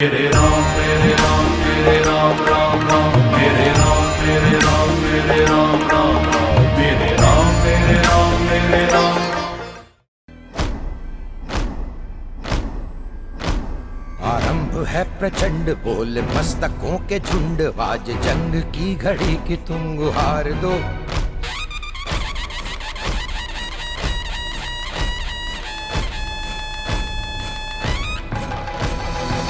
मेरे राम राम राम, मेरे राम राम राम, मेरे राम। आरंभ है प्रचंड बोल मस्तकों के झुंड, आज जंग की घड़ी की तुम गुहार दो।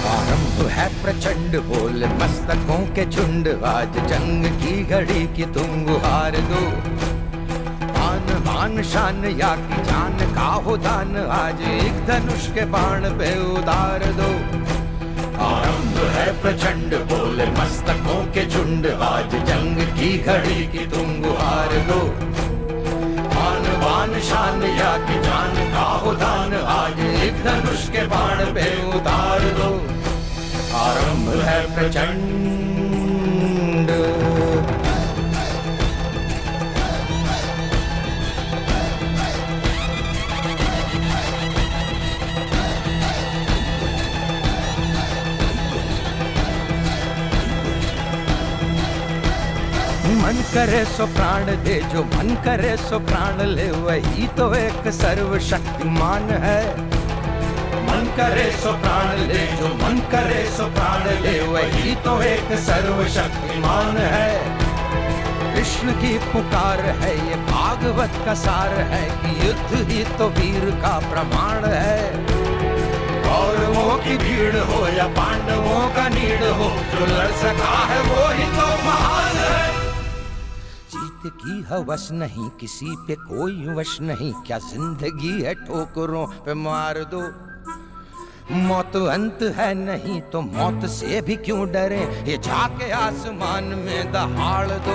आरंभ है प्रचंड बोल मस्तकों के झुंड, आज जंग की घड़ी की तुम गुहार दो। आन बान शान या की जान का हो दान, आज एक धनुष के बाण पे उतार दो। आरंभ है प्रचंड बोल मस्तकों के झुंड, आज जंग की घड़ी की तुम गुहार दो। आन बान शान या की जान का हो दान, आज एक धनुष के बाण पे उतार दो। आरंभ है प्रचंड। मन करे सो प्राण दे, जो मन करे सो प्राण ले, वही तो एक सर्वशक्तिमान है। मन करे सो प्राण ले, जो मन करे सो प्राण ले, वही तो एक सर्वशक्तिमान है। कृष्ण की पुकार है ये भागवत का सार है, कि युद्ध ही तो वीर का प्रमाण है। कौरवों की भीड़ हो या पांडवों का नीड़ हो, जो लड़ सका है वो ही तो महान है। जीत की हवस नहीं, किसी पे कोई वश नहीं, क्या जिंदगी है ठोकरों पे मार दो। मौत अंत है नहीं तो मौत से भी क्यों डरे, ये जाके आसमान में दहाड़ दो।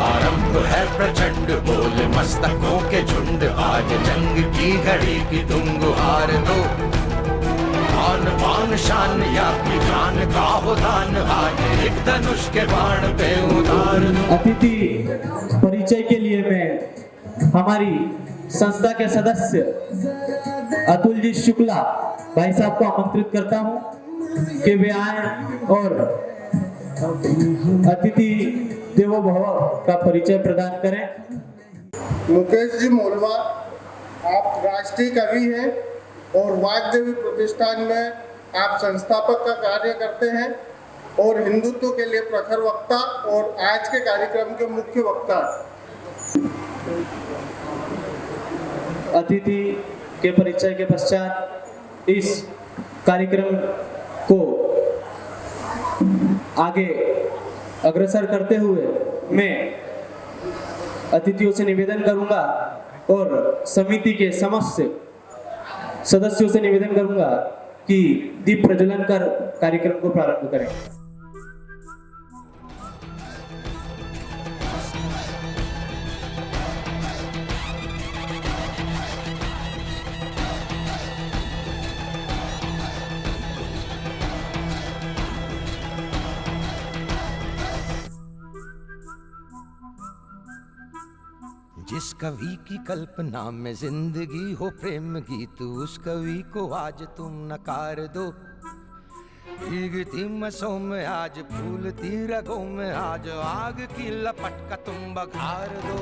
आरंभ है प्रचंड बोल मस्तकों के झुंड, आज जंग की घड़ी की तुम गुहार दो। आन बान शान या की जान का हो दान, आज एक धनुष के बाण पे उतार दो। अतिथि परिचय के लिए मैं हमारी संस्था के सदस्य अतुल जी शुक्ला भाई साहब को आमंत्रित करता हूं कि वे आए और अतिथि देवो भव का परिचय प्रदान करें। मुकेश जी मोलवा, आप राष्ट्रीय कवि हैं और वाग्देवी प्रतिष्ठान में आप संस्थापक का कार्य करते हैं और हिंदुत्व के लिए प्रखर वक्ता और आज के कार्यक्रम के मुख्य वक्ता। अतिथि के परिचय के पश्चात इस कार्यक्रम को आगे अग्रसर करते हुए मैं अतिथियों से निवेदन करूंगा और समिति के समस्त सदस्यों से निवेदन करूंगा कि दीप प्रज्वलन कर कार्यक्रम को प्रारंभ करें। जिस कवि की कल्पना में जिंदगी हो प्रेम गीत, उस कवि को आज तुम नकार दो। भीगती मसों में आज फूलती रगों में, आज आग की लपट का तुम बघार दो।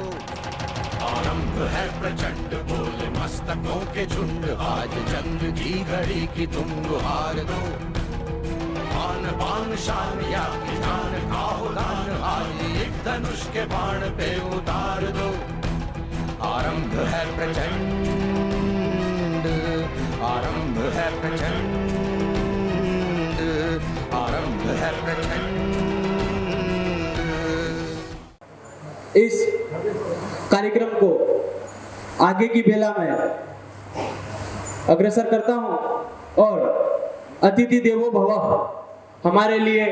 आरंभ है प्रचंड बोल मस्तकों के झुंड, आज जंग की घड़ी की तुम गुहार दो। आन बान शान या की जान का हो दान, आज एक धनुष के बाण पे उतार दो। आरंभ है प्रचंड, आरंभ है प्रचंड, आरंभ है प्रचंड। इस कार्यक्रम को आगे की बेला में अग्रसर करता हूं और अतिथि देवो भव, हमारे लिए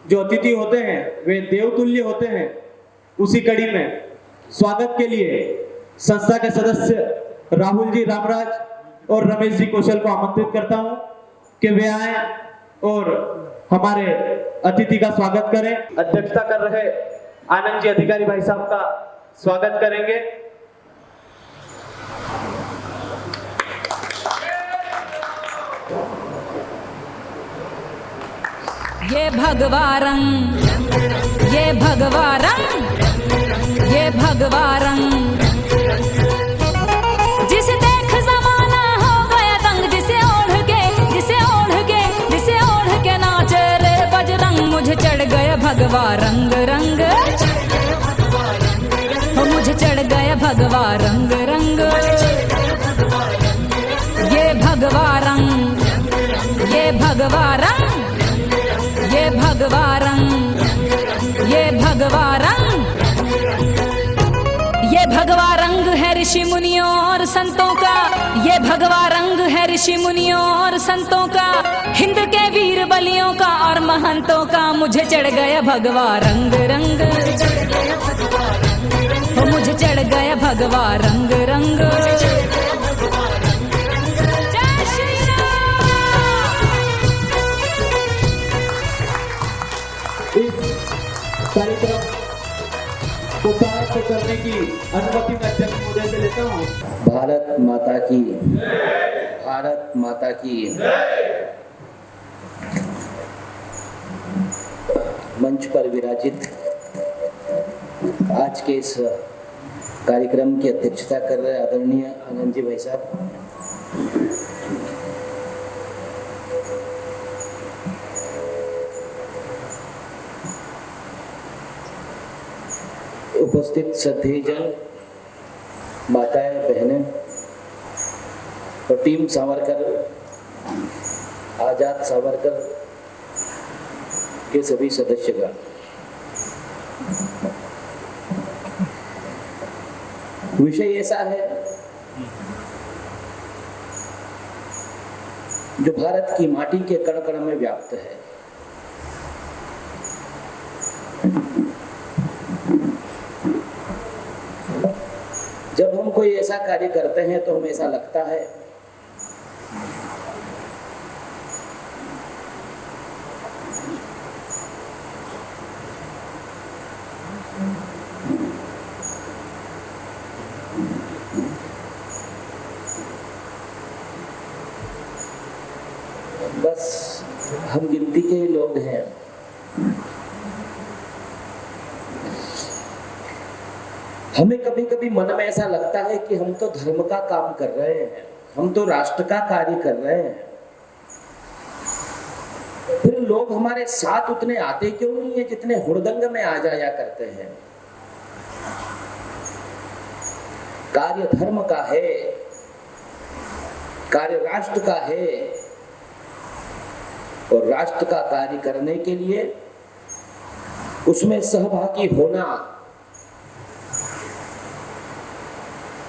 जो अतिथि होते हैं वे देवतुल्य होते हैं। उसी कड़ी में स्वागत के लिए संस्था के सदस्य राहुल जी रामराज और रमेश जी कौशल को आमंत्रित करता हूं कि वे आए और हमारे अतिथि का स्वागत करें। अध्यक्षता कर रहे आनंद जी अधिकारी भाई साहब का स्वागत करेंगे। ये भगवा रंग, ये भगवा रंग, ये भगवा रंग, जिसे देख जमाना हो गया दंग, जिसे ओढ़ के, जिसे ओढ़ के, जिसे ओढ़ के नाचे रे बजरंग, मुझे चढ़ गया भगवा रंग रंग, हो मुझे चढ़ गया भगवा रंग रंग, ये भगवा रंग, ये भगवा रंग, ये भगवा रंग, ये भगवा रंग, ये भगवा रंग है ऋषि मुनियों और संतों का, ये भगवा रंग है ऋषि मुनियों और संतों का, हिंद के वीर बलियों का और महंतों का, मुझे चढ़ गया भगवा रंग रंग, हो मुझे चढ़ गया भगवा रंग रंग। जय श्री राम। इस कार्यक्रम को प्रारंभ करने की अनुमति मैं अध्यक्ष महोदय से लेता हूँ। भारत माता की, भारत माता की। मंच पर विराजित आज के इस कार्यक्रम की अध्यक्षता कर रहे आदरणीय आनंद जी भाई साहब, उपस्थित श्रद्धेय जन, माताएं, बहनें और टीम सावरकर, आजाद सावरकर के सभी सदस्यगण, विषय ऐसा है जो भारत की माटी के कण कण में व्याप्त है। जब हम कोई ऐसा कार्य करते हैं तो हमें ऐसा लगता है बस हम गिनती के ही लोग हैं। हमें कभी कभी मन में ऐसा लगता है कि हम तो धर्म का काम कर रहे हैं, हम तो राष्ट्र का कार्य कर रहे हैं, फिर लोग हमारे साथ उतने आते क्यों नहीं है जितने हुड़दंग में आ जाया करते हैं। कार्य धर्म का है, कार्य राष्ट्र का है, और राष्ट्र का कार्य करने के लिए उसमें सहभागी होना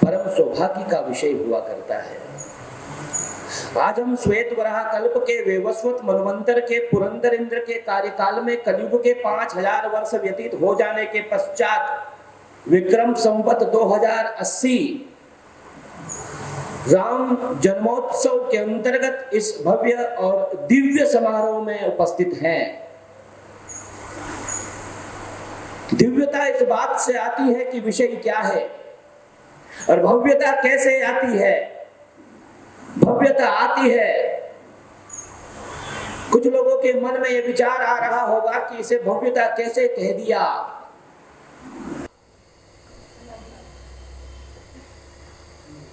परम सौभाग्य का विषय हुआ करता है। आज हम श्वेत वराह कल्प के वैवस्वत मनवंतर के पुरंदर इंद्र के कार्यकाल में कलयुग के 5000 वर्ष व्यतीत हो जाने के पश्चात विक्रम संवत 2080 राम जन्मोत्सव के अंतर्गत इस भव्य और दिव्य समारोह में उपस्थित हैं। दिव्यता इस बात से आती है कि विषय क्या है, और भव्यता कैसे आती है। भव्यता आती है, कुछ लोगों के मन में यह विचार आ रहा होगा कि इसे भव्यता कैसे कह दिया।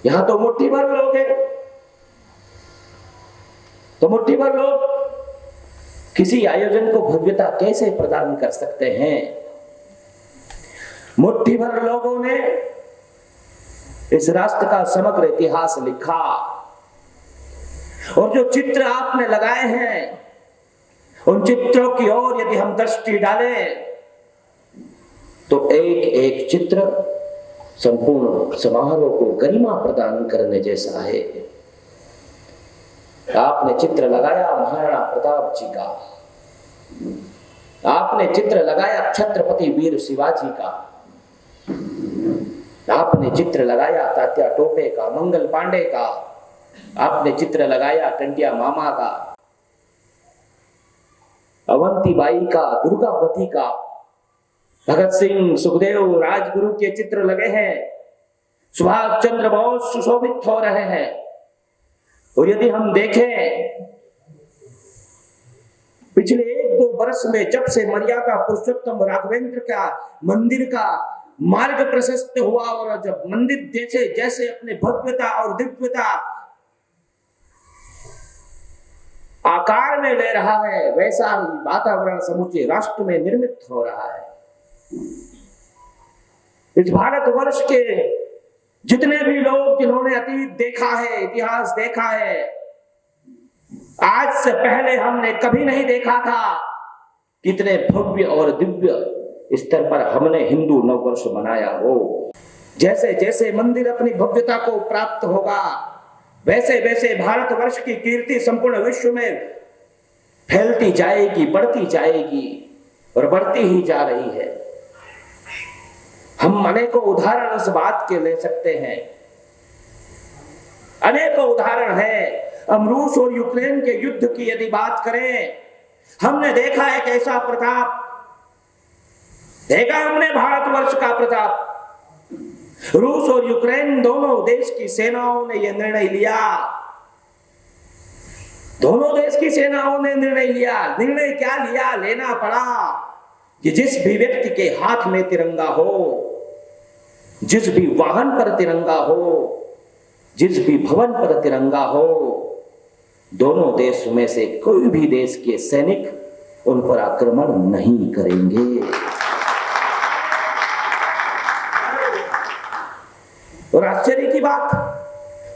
यहां तो मुट्ठी भर लोग हैं, तो मुट्ठी भर लोग किसी आयोजन को भव्यता कैसे प्रदान कर सकते हैं। मुट्ठी भर लोगों ने इस राष्ट्र का समग्र इतिहास लिखा, और जो चित्र आपने लगाए हैं उन चित्रों की ओर यदि हम दृष्टि डालें तो एक एक चित्र संपूर्ण समारोह को गरिमा प्रदान करने जैसा है। आपने चित्र लगाया महाराणा प्रताप जी का, आपने चित्र लगाया छत्रपति वीर शिवाजी का, आपने चित्र लगाया तात्या टोपे का, मंगल पांडे का, आपने चित्र लगाया टंटिया मामा का, अवंती बाई का, दुर्गावती का, भगत सिंह, सुखदेव, राजगुरु के चित्र लगे हैं, सुभाष चंद्र बोस सुशोभित हो रहे हैं। और यदि हम देखें पिछले 1-2 100 वर्ष में जब से मर्यादा पुरुषोत्तम राघवेंद्र का मंदिर का मार्ग प्रशस्त हुआ और जब मंदिर जैसे जैसे अपने भव्यता और दिव्यता आकार में ले रहा है, वैसा ही वातावरण समूचे राष्ट्र में निर्मित हो रहा है। इस भारतवर्ष के जितने भी लोग जिन्होंने अतीत देखा है, इतिहास देखा है, आज से पहले हमने कभी नहीं देखा था कितने भव्य और दिव्य स्तर पर हमने हिंदू नववर्ष मनाया हो। जैसे जैसे मंदिर अपनी भव्यता को प्राप्त होगा, वैसे वैसे भारतवर्ष की कीर्ति संपूर्ण विश्व में फैलती जाएगी, बढ़ती जाएगी और बढ़ती ही जा रही है। हम अनेकों उदाहरण इस बात के ले सकते हैं, अनेकों उदाहरण है। हम रूस और यूक्रेन के युद्ध की यदि बात करें, हमने देखा एक ऐसा प्रताप, देखा हमने भारतवर्ष का प्रताप। रूस और यूक्रेन दोनों देश की सेनाओं ने यह निर्णय लिया, दोनों देश की सेनाओं ने निर्णय लिया। निर्णय क्या लिया, लेना पड़ा कि जिस भी व्यक्ति के हाथ में तिरंगा हो, जिस भी वाहन पर तिरंगा हो, जिस भी भवन पर तिरंगा हो, दोनों देश में से कोई भी देश के सैनिक उन पर आक्रमण नहीं करेंगे। और आश्चर्य की बात,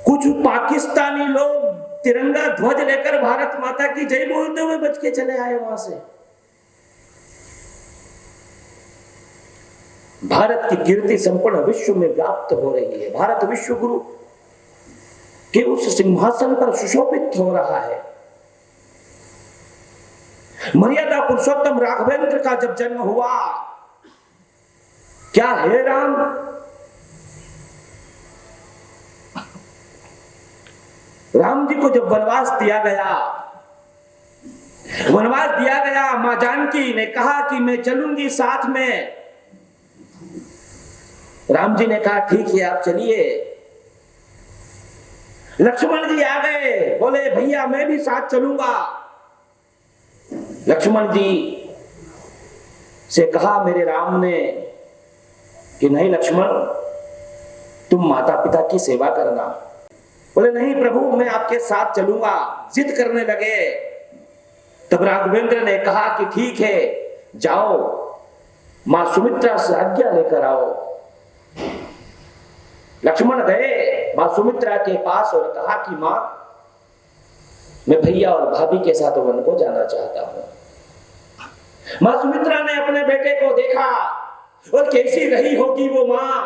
कुछ पाकिस्तानी लोग तिरंगा ध्वज लेकर भारत माता की जय बोलते हुए बच के चले आए वहां से। भारत की कीर्ति संपूर्ण विश्व में व्याप्त हो रही है। भारत विश्व गुरु के उस सिंहासन पर सुशोभित हो रहा है। मर्यादा पुरुषोत्तम राघवेंद्र का जब जन्म हुआ, क्या है राम, राम जी को जब वनवास दिया गया, वनवास दिया गया, मां जानकी ने कहा कि मैं चलूंगी साथ में। राम जी ने कहा ठीक है आप चलिए। लक्ष्मण जी आ गए, बोले भैया मैं भी साथ चलूंगा। लक्ष्मण जी से कहा मेरे राम ने कि नहीं लक्ष्मण, तुम माता पिता की सेवा करना। बोले नहीं प्रभु मैं आपके साथ चलूंगा, जिद करने लगे। तब राघवेंद्र ने कहा कि ठीक है जाओ, मां सुमित्रा से आज्ञा लेकर आओ। लक्ष्मण गए मां सुमित्रा के पास और कहा कि मां मैं भैया और भाभी के साथ वन को जाना चाहता हूं। मां सुमित्रा ने अपने बेटे को देखा और कैसी रही होगी वो मां।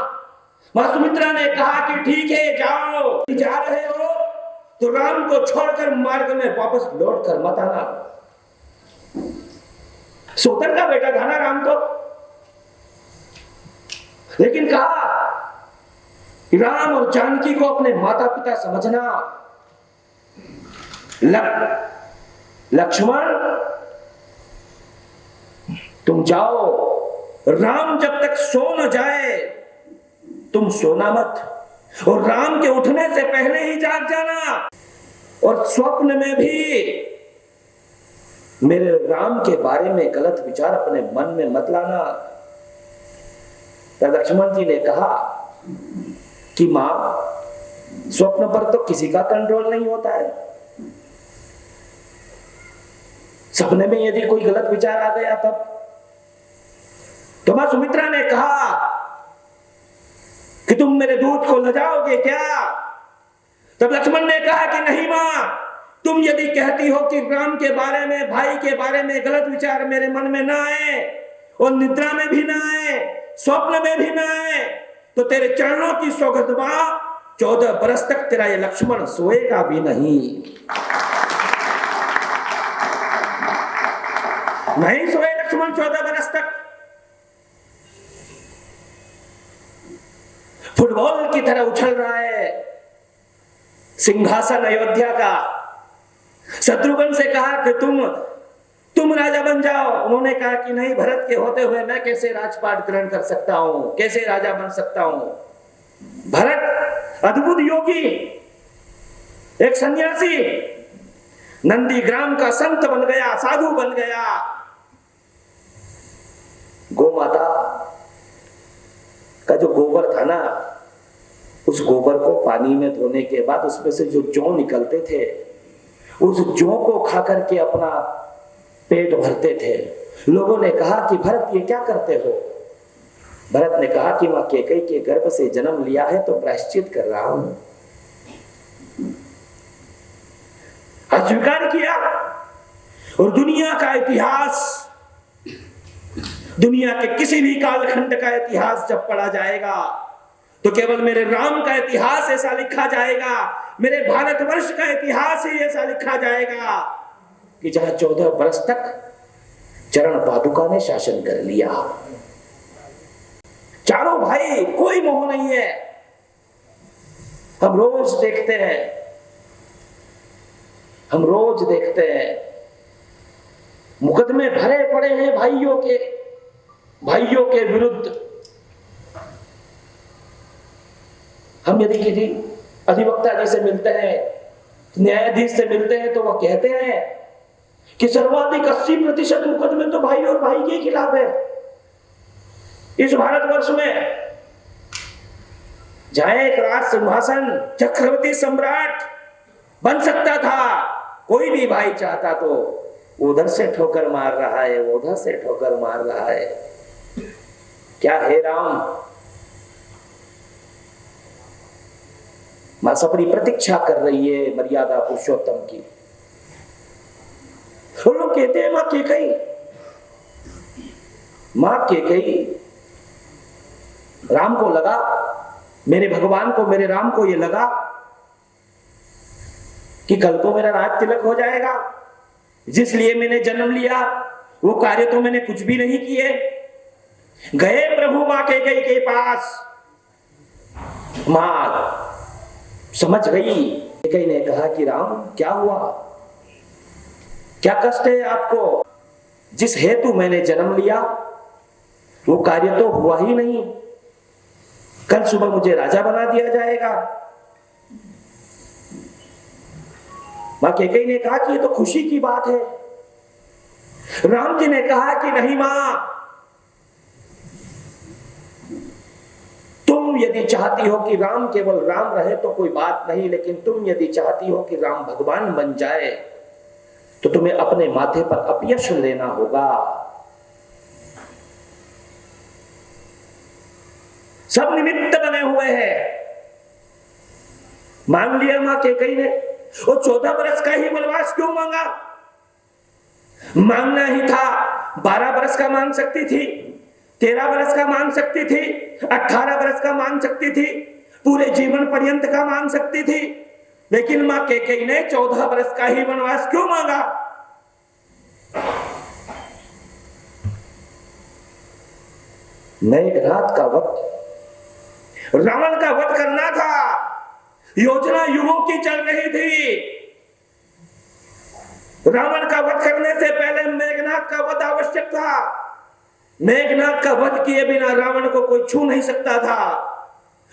मां सुमित्रा ने कहा कि ठीक है जाओ, जा रहे हो तो राम को छोड़कर मार्ग में वापस लौट कर मत आना। सोतर का बेटा था ना राम तो, लेकिन कहा राम और जानकी को अपने माता पिता समझना। लक्ष्मण तुम जाओ, राम जब तक सो न जाए तुम सोना मत, और राम के उठने से पहले ही जाग जाना, और स्वप्न में भी मेरे राम के बारे में गलत विचार अपने मन में मत लाना। तब लक्ष्मण जी ने कहा कि मां स्वप्न पर तो किसी का कंट्रोल नहीं होता है, सपने में यदि कोई गलत विचार आ गया तब। तो मां सुमित्रा ने कहा कि तुम मेरे दूत को ले जाओगे क्या? तब लक्ष्मण ने कहा कि नहीं मां, तुम यदि कहती हो कि राम के बारे में, भाई के बारे में गलत विचार मेरे मन में ना आए और निद्रा में भी ना आए, स्वप्न में भी ना आए, तो तेरे चरणों की सौगंध मां 14 बरस तक तेरा ये लक्ष्मण सोएगा भी नहीं सोए लक्ष्मण 14 बरस तक। फुटबॉल की तरह उछल रहा है सिंहासन अयोध्या का। शत्रुघ्न से कहा कि तुम राजा बन जाओ। उन्होंने कहा कि नहीं, भरत के होते हुए मैं कैसे राजपाट ग्रहण कर सकता हूं, कैसे राजा बन सकता हूं। भरत अद्भुत योगी, एक सन्यासी, नंदीग्राम का संत बन गया, साधु बन गया, था ना, उस गोबर को पानी में धोने के बाद उसमें से जो जौ निकलते थे, उस जौ को खा करके अपना पेट भरते थे। लोगों ने कहा कि भरत ये क्या करते हो? भरत ने कहा कि मां कैकेयी के गर्भ से जन्म लिया है तो प्रायश्चित कर रहा हूं। अस्वीकार किया। और दुनिया का इतिहास, दुनिया के किसी भी कालखंड का इतिहास जब पढ़ा जाएगा तो केवल मेरे राम का इतिहास ऐसा लिखा जाएगा, मेरे भारतवर्ष का इतिहास ही ऐसा लिखा जाएगा कि जहां 14 वर्ष तक चरण पादुका ने शासन कर लिया। चारों भाई, कोई मोह नहीं है। हम रोज देखते हैं मुकदमे भरे पड़े हैं भाइयों के विरुद्ध। हम यदि किसी अधिवक्ता जी से मिलते हैं, न्यायाधीश से मिलते हैं, तो वह कहते हैं कि सर्वाधिक 80% मुकदमे तो भाई और भाई के खिलाफ है इस भारतवर्ष में। जहां एक राज सिंहासन चक्रवर्ती सम्राट बन सकता था, कोई भी भाई चाहता तो उधर से ठोकर मार रहा है, उधर से ठोकर मार रहा है। क्या है राम? मां सबरी प्रतीक्षा कर रही है मर्यादा पुरुषोत्तम की। और लोग कहते हैं मां कैकेयी, राम को लगा, मेरे भगवान को, मेरे राम को ये लगा कि कल को मेरा राज तिलक हो जाएगा, जिस लिए मैंने जन्म लिया वो कार्य तो मैंने कुछ भी नहीं किए। गए प्रभु मां कैकेयी के पास, मां समझ गई। कैकेयी ने कहा कि राम क्या हुआ, क्या कष्ट है आपको? जिस हेतु मैंने जन्म लिया वो कार्य तो हुआ ही नहीं, कल सुबह मुझे राजा बना दिया जाएगा। मां कैकेयी ने कहा कि ये तो खुशी की बात है। राम जी ने कहा कि नहीं मां, तुम यदि चाहती हो कि राम केवल राम रहे तो कोई बात नहीं, लेकिन तुम यदि चाहती हो कि राम भगवान बन जाए तो तुम्हें अपने माथे पर अपयश लेना होगा। सब निमित्त बने हुए हैं। मान लिया मां कैकेयी ने। और 14 वर्ष का ही वनवास क्यों मांगा? मांगना ही था, 12 वर्ष का मांग सकती थी, 13 वर्ष का मांग सकती थी, 18 वर्ष का मांग सकती थी, पूरे जीवन पर्यंत का मांग सकती थी, लेकिन मां कैकेयी ने 14 वर्ष का ही वनवास क्यों मांगा? मेघनाद का वध, रावण का वध करना था। योजना युगों की चल रही थी। रावण का वध करने से पहले मेघनाद का वध आवश्यक था। मेघनाद का वध किए बिना रावण को कोई छू नहीं सकता था।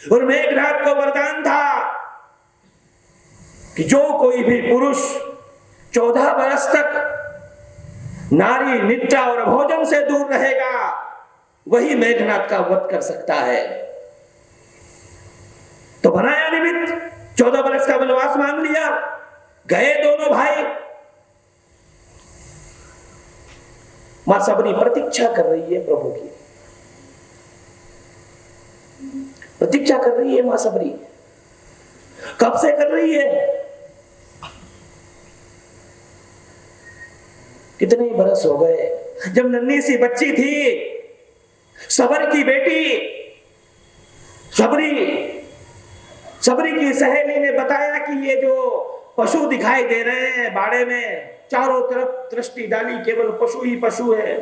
और मेघनाद को वरदान था कि जो कोई भी पुरुष 14 वर्ष तक नारी, निद्रा और भोजन से दूर रहेगा, वही मेघनाद का वध कर सकता है। तो बनाया निमित्त, 14 वर्ष का वनवास मांग लिया। गए दोनों भाई। मां सबरी प्रतीक्षा कर रही है प्रभु की, प्रतीक्षा कर रही है मां सबरी। कब से कर रही है? कितने बरस हो गए। जब नन्ही सी बच्ची थी, सबर की बेटी सबरी की सहेली ने बताया कि ये जो पशु दिखाई दे रहे हैं बाड़े में, चारों तरफ दृष्टि डाली, केवल पशु ही पशु है।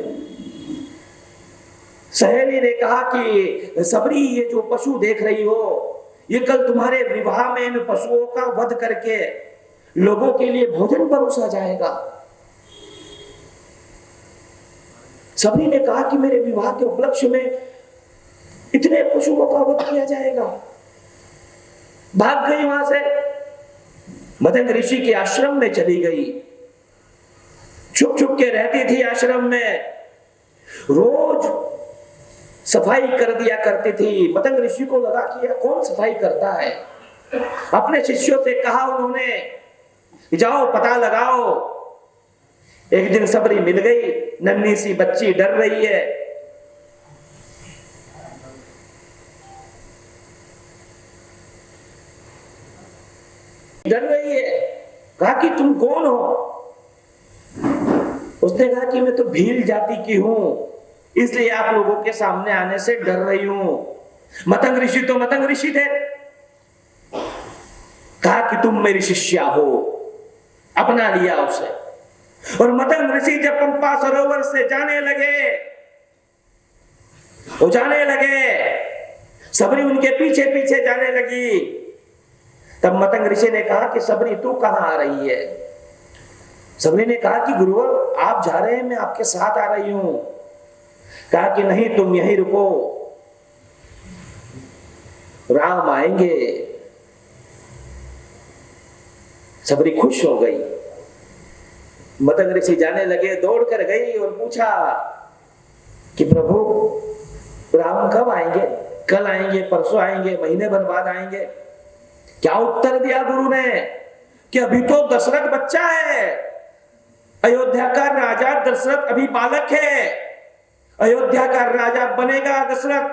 सहेली ने कहा कि सबरी, ये जो पशु देख रही हो, ये कल तुम्हारे विवाह में इन पशुओं का वध करके लोगों के लिए भोजन परोसा जाएगा। सबरी ने कहा कि मेरे विवाह के उपलक्ष्य में इतने पशुओं का वध किया जाएगा। भाग गई वहां से, मदंग ऋषि के आश्रम में चली गई। छुप छुप के रहती थी आश्रम में। रोज सफाई कर दिया करती थी। मतंग ऋषि को लगा कि यह कौन सफाई करता है। अपने शिष्यों से कहा उन्होंने, जाओ पता लगाओ। एक दिन सबरी मिल गई, नन्ही सी बच्ची डर रही है। डर रही है। कहा कि तुम कौन हो? उसने कहा कि मैं तो भील जाति की हूं, इसलिए आप लोगों के सामने आने से डर रही हूं। मतंग ऋषि तो मतंग ऋषि थे। कहा कि तुम मेरी शिष्या हो, अपना लिया उसे। और मतंग ऋषि जब पंपा सरोवर से जाने लगे, वो जाने लगे, सबरी उनके पीछे पीछे जाने लगी। तब मतंग ऋषि ने कहा कि सबरी तू कहां आ रही है? सबरी ने कहा कि गुरुवर आप जा रहे हैं, मैं आपके साथ आ रही हूं। कहा कि नहीं, तुम यहीं रुको, राम आएंगे। सबरी खुश हो गई। मतंग ऋषि जाने लगे, दौड़ कर गई और पूछा कि प्रभु राम कब आएंगे? कल आएंगे, परसों आएंगे, महीने भर बाद आएंगे? क्या उत्तर दिया गुरु ने कि अभी तो दशरथ बच्चा है, अयोध्या का राजा दशरथ अभी बालक है। अयोध्या का राजा बनेगा दशरथ,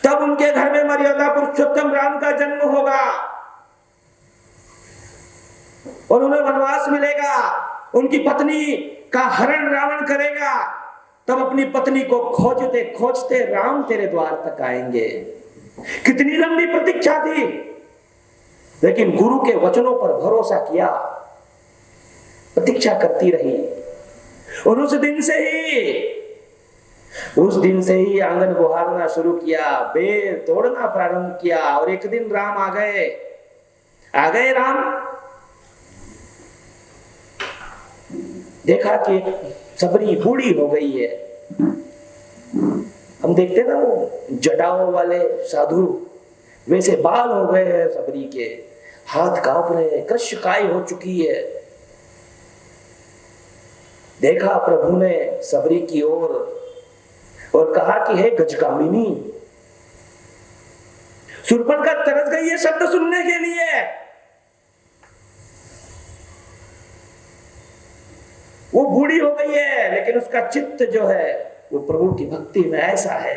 तब उनके घर में मर्यादा पुरुषोत्तम राम का जन्म होगा और उन्हें वनवास मिलेगा। उनकी पत्नी का हरण रावण करेगा, तब अपनी पत्नी को खोजते खोजते राम तेरे द्वार तक आएंगे। कितनी लंबी प्रतीक्षा थी, लेकिन गुरु के वचनों पर भरोसा किया, प्रतीक्षा करती रही। और उस दिन से ही आंगन बुहारना शुरू किया, बेर तोड़ना प्रारंभ किया। और एक दिन राम आ गए राम। देखा कि सबरी बूढ़ी हो गई है। हम देखते ना वो जटाओं वाले साधु, वैसे बाल हो गए हैं सबरी के, हाथ कांप रहे हैं, कृष्णकाय हो चुकी है। देखा प्रभु ने सबरी की ओर और कहा कि हे गजकामिनी। शूर्पणखा तरस गई है शब्द सुनने के लिए। वो बूढ़ी हो गई है, लेकिन उसका चित्त जो है वो प्रभु की भक्ति में ऐसा है।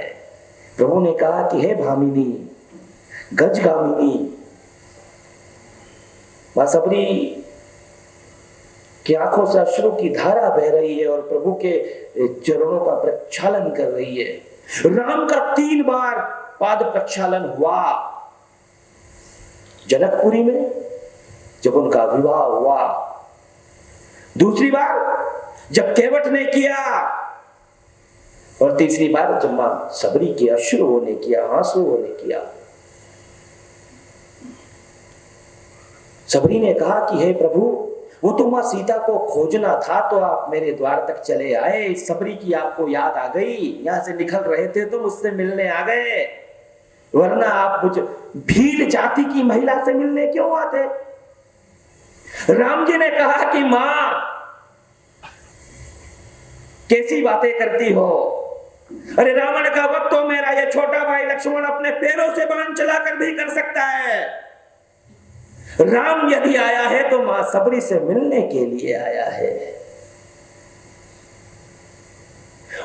प्रभु ने कहा कि हे भामिनी, गजगामिनी। मां सबरी की आंखों से अश्रु की धारा बह रही है और प्रभु के चरणों का प्रक्षालन कर रही है। राम का 3 बार पाद प्रक्षालन हुआ। जनकपुरी में जब उनका विवाह हुआ, दूसरी बार जब केवट ने किया, और तीसरी बार जब मां सबरी के अश्रुओं ने किया, आंसुओं ने किया। सबरी ने कहा कि हे प्रभु, वो तो मां सीता को खोजना था तो आप मेरे द्वार तक चले आए। सबरी की आपको याद आ गई, यहां से निकल रहे थे तो मुझसे मिलने आ गए, वरना आप मुझे भील जाति की महिला से मिलने क्यों आते? राम जी ने कहा कि मां कैसी बातें करती हो? अरे रावण का वक्त तो मेरा ये छोटा भाई लक्ष्मण अपने पैरों से बाण चलाकर भी कर सकता है। राम यदि आया है तो मां सबरी से मिलने के लिए आया है।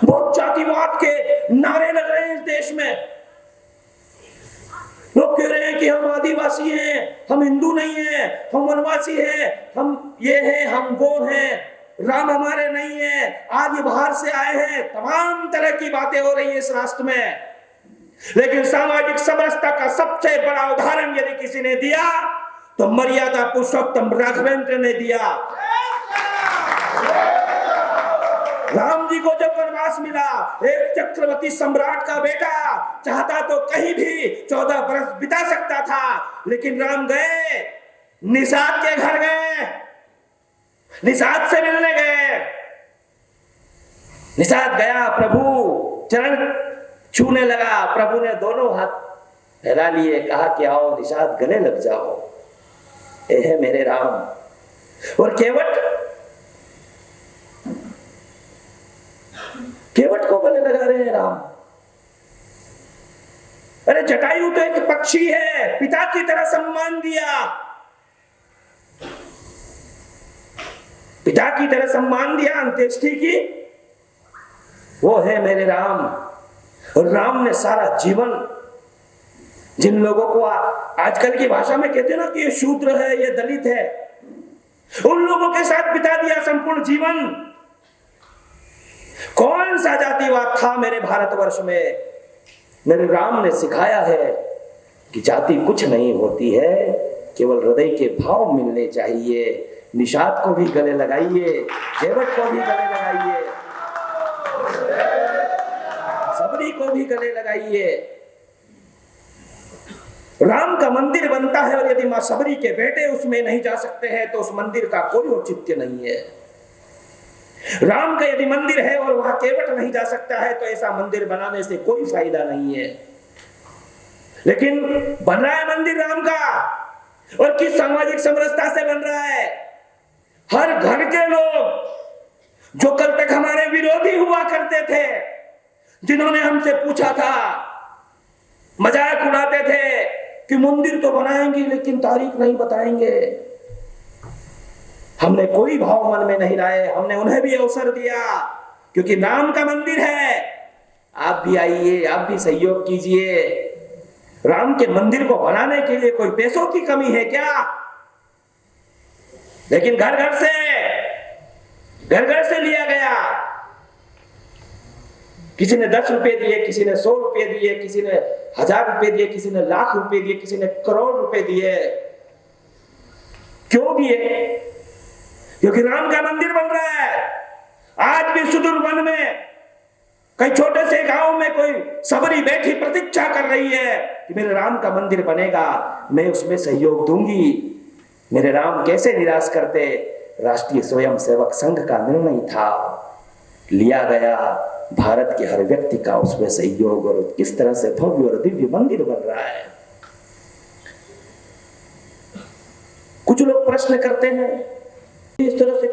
बहुत जातिवाद के नारे लग रहे हैं इस देश में। लोग कह रहे हैं कि हम आदिवासी हैं, हम हिंदू नहीं हैं, हम वनवासी हैं, हम ये हैं, हम वो हैं, राम हमारे नहीं है, आज ये बाहर से आए हैं। तमाम तरह की बातें हो रही है इस राष्ट्र में। लेकिन सामाजिक समरसता का सबसे बड़ा उदाहरण यदि किसी ने दिया तो मर्यादा पुरुषोत्तम राघवेंद्र ने दिया। राम जी को जब वनवास मिला, एक चक्रवर्ती सम्राट का बेटा चाहता तो कहीं भी 14 वर्ष बिता सकता था, लेकिन राम गए, निषाद के घर गए, निषाद से मिलने गए। निषाद गया, प्रभु चरण छूने लगा, प्रभु ने दोनों हाथ फैला लिए, कहा कि आओ निषाद गले लग जाओ, ये है मेरे राम। और केवट को गले लगा रहे हैं राम। जटायु तो एक पक्षी है, पिता की तरह सम्मान दिया, पिता की तरह सम्मान दिया अंत्येष्टि की। वो है मेरे राम। और राम ने सारा जीवन, जिन लोगों को आजकल की भाषा में कहते हैं ना कि ये शूद्र है, ये दलित है, उन लोगों के साथ बिता दिया संपूर्ण जीवन। कौन सा जातिवाद था मेरे भारतवर्ष में? मेरे राम ने सिखाया है कि जाति कुछ नहीं होती है, केवल हृदय के भाव मिलने चाहिए। निषाद को भी गले लगाइए, देवट को भी गले लगाइए, सबरी को भी गले लगाइए। राम का मंदिर बनता है और यदि मां सबरी के बेटे उसमें नहीं जा सकते हैं तो उस मंदिर का कोई औचित्य नहीं है। राम का यदि मंदिर है और वहां केवट नहीं जा सकता है तो ऐसा मंदिर बनाने से कोई फायदा नहीं है। लेकिन बन रहा है मंदिर राम का, और किस सामाजिक समरसता से बन रहा है? हर घर के लोग जो कल तक हमारे विरोधी हुआ करते थे, जिन्होंने हमसे पूछा था, मजाक उड़ाते थे कि मंदिर तो बनाएंगे लेकिन तारीख नहीं बताएंगे, हमने कोई भाव मन में नहीं लाए। हमने उन्हें भी अवसर दिया, क्योंकि राम का मंदिर है, आप भी आइए, आप भी सहयोग कीजिए। राम के मंदिर को बनाने के लिए कोई पैसों की कमी है क्या? लेकिन घर घर से लिया गया। किसी ने 10 रुपए दिए, किसी ने 100 रुपए दिए, किसी ने 1000 रुपए दिए, किसी ने लाख रुपए दिए, किसी ने करोड़ रुपए दिए। क्यों दिए? क्योंकि राम का मंदिर बन रहा है। आज भी सुदूर वन में कई छोटे से गांव में कोई सबरी बैठी प्रतीक्षा कर रही है कि मेरे राम का मंदिर बनेगा, मैं उसमें सहयोग दूंगी। मेरे राम कैसे निराश करते? राष्ट्रीय स्वयंसेवक संघ का निर्णय था, लिया गया, भारत के हर व्यक्ति का उसमें सहयोग, और किस तरह से भव्य और दिव्य मंदिर बन रहा है। कुछ लोग प्रश्न करते हैं इस तरह से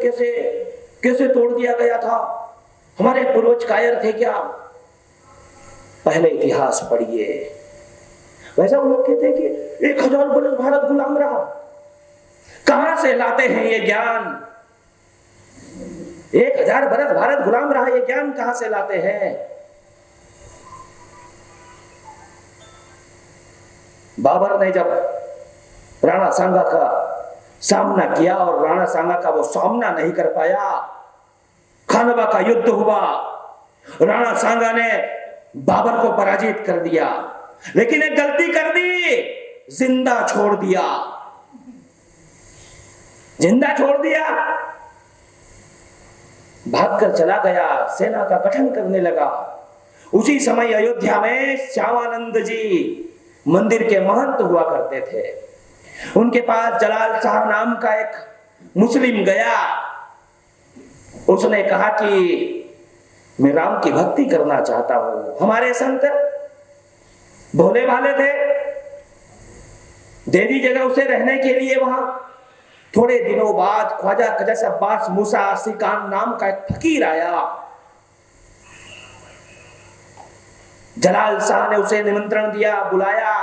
कैसे तोड़ दिया गया था, हमारे पूर्वज कायर थे क्या? पहले इतिहास पढ़िए। वैसा वो लोग कहते हैं कि 1000 बरस भारत गुलाम रहा। कहां से लाते हैं ये ज्ञान? 1000 बरस भारत गुलाम रहा, ये ज्ञान कहां से लाते हैं? बाबर ने जब राणा सांगा का सामना किया और राणा सांगा का वो सामना नहीं कर पाया, खानवा का युद्ध हुआ, राणा सांगा ने बाबर को पराजित कर दिया, लेकिन एक गलती कर दी, जिंदा छोड़ दिया। भागकर चला गया, सेना का गठन करने लगा। उसी समय अयोध्या में श्यामानंद जी मंदिर के महंत हुआ करते थे। उनके पास जलाल शाह नाम का एक मुस्लिम गया। उसने कहा कि मैं राम की भक्ति करना चाहता हूं। हमारे संत भोले भाले थे, दे दी जगह उसे रहने के लिए वहां। थोड़े दिनों बाद ख्वाजा कजस अब्बास मूसा आसिकान नाम का एक फकीर आया। जलाल शाह ने उसे निमंत्रण दिया, बुलाया,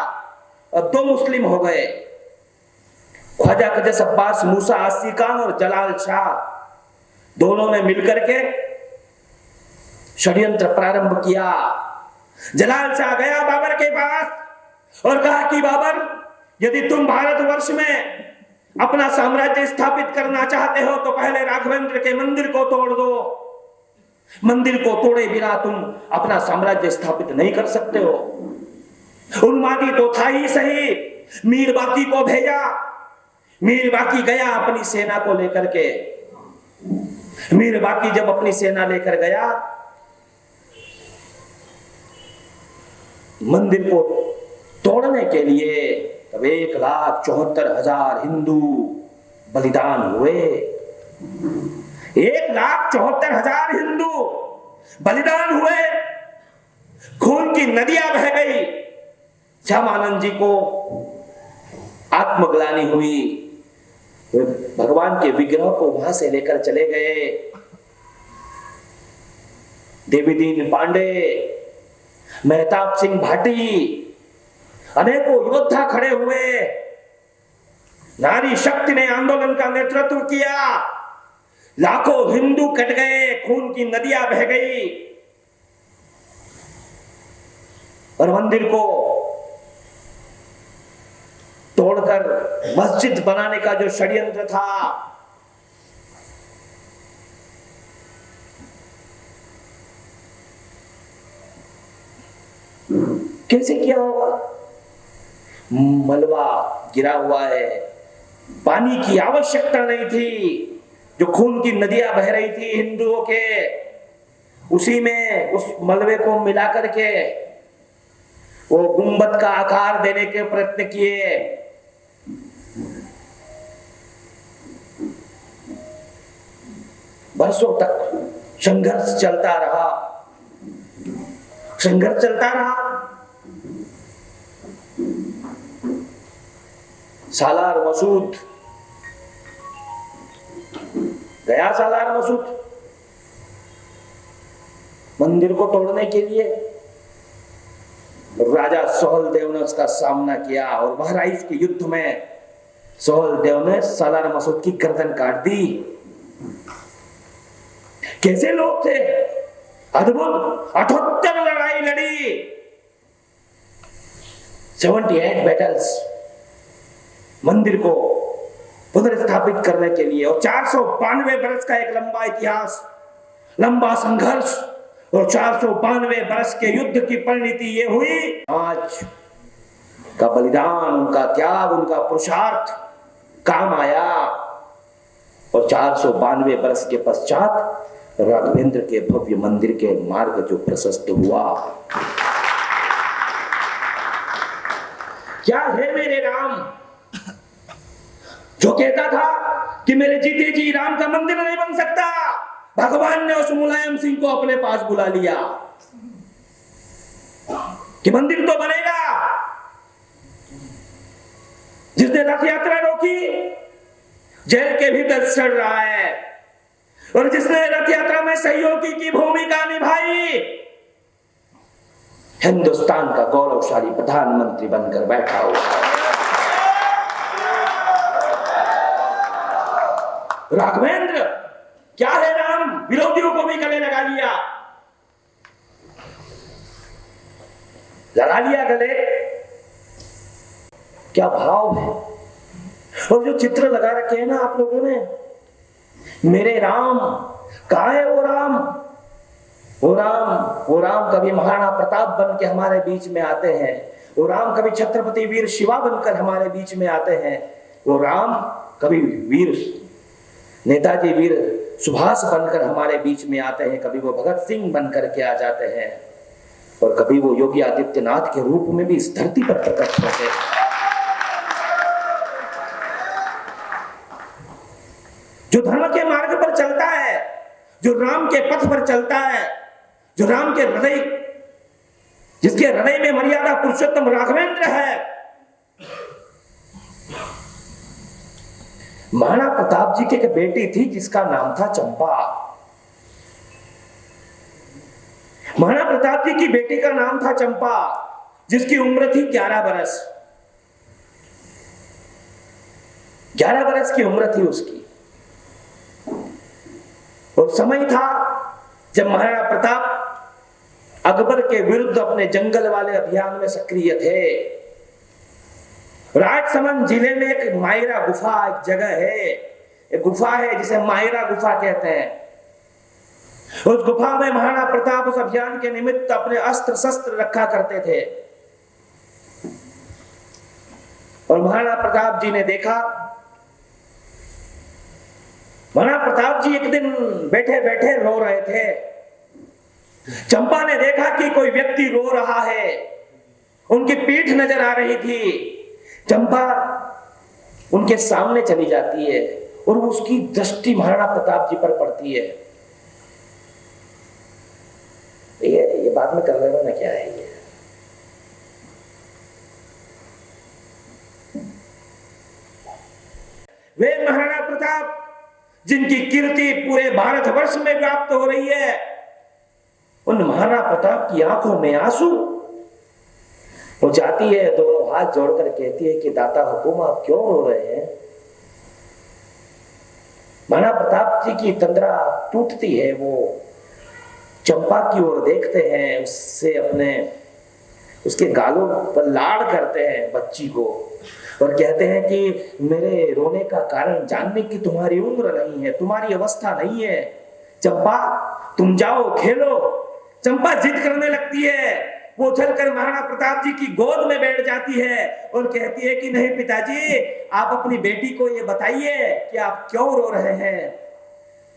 और 2 मुस्लिम हो गए। ख्वाजा कजस अब्बास मूसा आसिकान और जलाल शाह दोनों ने मिलकर के षड्यंत्र प्रारंभ किया। जलाल शाह गया बाबर के पास और कहा कि बाबर, यदि तुम भारतवर्ष में अपना साम्राज्य स्थापित करना चाहते हो तो पहले राघवेंद्र के मंदिर को तोड़ दो। मंदिर को तोड़े बिना तुम अपना साम्राज्य स्थापित नहीं कर सकते हो। उन्मादी तो था ही सही, मीर बाकी को भेजा। मीर बाकी गया अपनी सेना को लेकर के। मीर बाकी जब अपनी सेना लेकर गया, मंदिर को तोड़ने के लिए, तब 1,74,000 हिंदू बलिदान हुए। 1,74,000 हिंदू बलिदान हुए, खून की नदियां बह गई। श्यामानंद जी को आत्मग्लानि हुई। वे भगवान के विग्रह को वहां से लेकर चले गए। देवीदीन पांडे, मेहताब सिंह भाटी, अनेकों योद्धा खड़े हुए, नारी शक्ति ने आंदोलन का नेतृत्व किया, लाखों हिंदू कट गए, खून की नदियां बह गई और मंदिर को तोड़कर मस्जिद बनाने का जो षड्यंत्र था, कैसे किया होगा? मलबा गिरा हुआ है, पानी की आवश्यकता नहीं थी, जो खून की नदियां बह रही थी हिंदुओं के, उसी में उस मलबे को मिला करके वो गुंबद का आकार देने के प्रयत्न किए। बरसों तक संघर्ष चलता रहा, संघर्ष चलता रहा। सालार मसूद गया, सालार मसूद मंदिर को तोड़ने के लिए, राजा सोहेलदेव ने उसका सामना किया और बहराइच के युद्ध में सोहेलदेव ने सालार मसूद की गर्दन काट दी। कैसे लोग थे, अद्भुत 78 लड़ाई लड़ी, 78 बैटल्स मंदिर को पुनर्स्थापित करने के लिए, और 492 बरस का एक लंबा इतिहास, लंबा संघर्ष, और 492 बरस के युद्ध की परिणति ये हुई। आज का बलिदान, उनका त्याग, उनका पुरुषार्थ काम आया, और 492 बरस के पश्चात राघवेंद्र के भव्य मंदिर के मार्ग जो प्रशस्त हुआ। क्या है मेरे राम, जो कहता था कि मेरे जीते जी राम का मंदिर नहीं बन सकता, भगवान ने उस मुलायम सिंह को अपने पास बुला लिया कि मंदिर तो बनेगा। जिसने रथ यात्रा रोकी, जेल के भीतर सड़ रहा है, और जिसने रथ यात्रा में सहयोगी की भूमिका निभाई, हिंदुस्तान का गौरवशाली प्रधानमंत्री बनकर बैठा हुआ राघवेंद्र। क्या है राम, विरोधियों को भी गले लगा लिया, लगा लिया गले। क्या भाव है, और जो चित्र लगा रखे हैं ना आप लोगों ने, मेरे राम, कहाँ है वो राम? वो राम कभी महाराणा प्रताप बन के हमारे बीच में आते हैं, वो राम कभी छत्रपति वीर शिवा बनकर हमारे बीच में आते हैं, वो राम कभी वीर नेताजी वीर सुभाष बनकर हमारे बीच में आते हैं, कभी वो भगत सिंह बनकर के आ जाते हैं, और कभी वो योगी आदित्यनाथ के रूप में भी इस धरती पर प्रकट होते हैं। जो धर्म के मार्ग पर चलता है, जो राम के पथ पर चलता है, जो राम के हृदय, जिसके हृदय में मर्यादा पुरुषोत्तम राघवेंद्र है। महाराणा प्रताप जी की एक बेटी थी जिसका नाम था चंपा। महाराणा प्रताप जी की बेटी का नाम था चंपा, जिसकी उम्र थी 11 बरस। 11 बरस की उम्र थी उसकी, और समय था जब महाराणा प्रताप अकबर के विरुद्ध अपने जंगल वाले अभियान में सक्रिय थे। राजसमंद जिले में एक मायरा गुफा एक जगह है, एक गुफा है जिसे मायरा गुफा कहते हैं। उस गुफा में महाराणा प्रताप उस अभियान के निमित्त अपने अस्त्र शस्त्र रखा करते थे, और महाराणा प्रताप जी ने देखा, महाराणा प्रताप जी एक दिन बैठे बैठे रो रहे थे। चंपा ने देखा कि कोई व्यक्ति रो रहा है, उनकी पीठ नजर आ रही थी। चंपा उनके सामने चली जाती है, और उसकी दृष्टि महाराणा प्रताप जी पर पड़ती है। ये बाद में कर लेना ना, क्या है ये? वे महाराणा प्रताप जिनकी कीर्ति पूरे भारतवर्ष में व्याप्त हो रही है, उन महाराणा प्रताप की आंखों में आंसू। वो जाती है, दोनों हाथ जोड़कर कहती है कि दाता हुकुम आप क्यों रो रहे हैं। महाराणा प्रताप जी की तंद्रा टूटती है, वो चंपा की ओर देखते हैं, उससे अपने उसके गालों पर लाड़ करते हैं बच्ची को और कहते हैं कि मेरे रोने का कारण जानने की तुम्हारी उम्र नहीं है, तुम्हारी अवस्था नहीं है। चंपा तुम जाओ खेलो। चंपा जिद करने लगती है, वो चलकर महाराणा प्रताप जी की गोद में बैठ जाती है और कहती है कि नहीं पिताजी, आप अपनी बेटी को ये बताइए कि आप क्यों रो रहे हैं।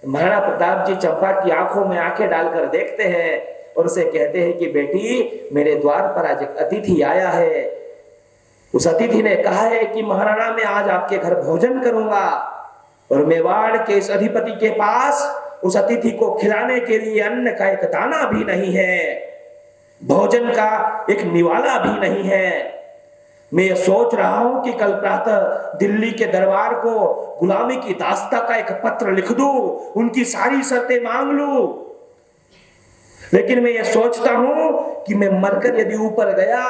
महाराणा प्रताप जी चंपा की आंखों में आंखें डालकर देखते हैं और उसे कहते हैं कि बेटी, मेरे द्वार पर आज एक अतिथि आया है। उस अतिथि ने कहा है कि महाराणा मैं आज आपके घर भोजन करूंगा और मेवाड़ के इस अधिपति के पास उस अतिथि को खिलाने के लिए अन्न का एक दाना भी नहीं है, भोजन का एक निवाला भी नहीं है। मैं ये सोच रहा हूं कि कल प्रातः दिल्ली के दरबार को गुलामी की दास्ता का एक पत्र लिख दूं, उनकी सारी शर्तें मांग लूं, लेकिन मैं ये सोचता हूं कि मैं मरकर यदि ऊपर गया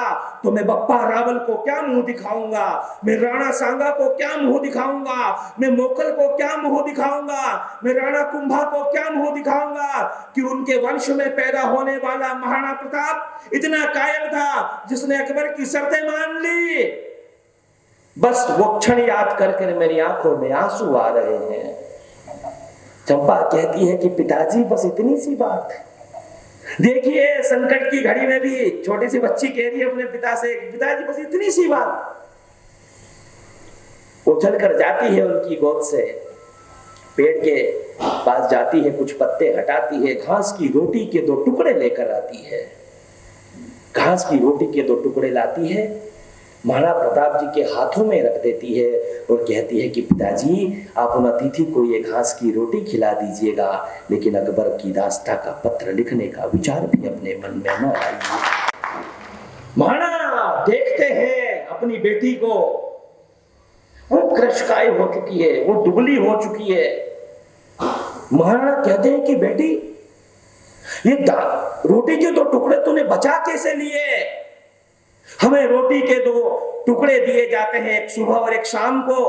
तो मैं बप्पा रावल को क्या मुंह दिखाऊंगा, मैं राणा सांगा को क्या मुंह दिखाऊंगा, मैं मोकल को क्या मुंह दिखाऊंगा, मैं राणा कुंभा को क्या मुंह दिखाऊंगा कि उनके वंश में पैदा होने वाला महाराणा प्रताप इतना कायल था जिसने अकबर की शर्तें मान ली। बस वो क्षण याद करके मेरी आंखों में आंसू आ रहे हैं। चंपा कहती है कि पिताजी बस इतनी सी बात है। देखिए संकट की घड़ी में भी छोटी सी बच्ची कह रही है अपने पिता से, पिताजी बस इतनी सी बात। वो चलकर जाती है उनकी गोद से, पेड़ के पास जाती है, कुछ पत्ते हटाती है, घास की रोटी के 2 टुकड़े लेकर आती है। घास की रोटी के 2 टुकड़े लाती है, महाराणा प्रताप जी के हाथों में रख देती है और कहती है कि पिताजी आप उन अतिथि को ये घास की रोटी खिला दीजिएगा, लेकिन अकबर की दास्ता का पत्र लिखने का विचार भी अपने मन में न आइए। महाराणा देखते हैं अपनी बेटी को, वो कृशकाय हो चुकी है, वो दुबली हो चुकी है। महाराणा कहते हैं कि बेटी ये रोटी के 2 टुकड़े तूने बचा कैसे लिए? हमें रोटी के 2 टुकड़े दिए जाते हैं, एक सुबह और एक शाम को,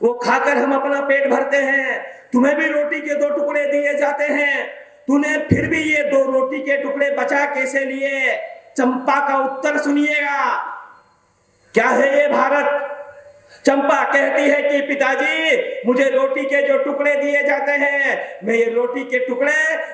वो खाकर हम अपना पेट भरते हैं। तुम्हें भी रोटी के 2 टुकड़े दिए जाते हैं, तूने फिर भी ये 2 रोटी के टुकड़े बचा कैसे लिए? चंपा का उत्तर सुनिएगा। क्या है ये भारत? चंपा कहती है कि पिताजी मुझे रोटी के जो टुकड़े दिए जाते हैं, मैं ये रोटी के टुकड़े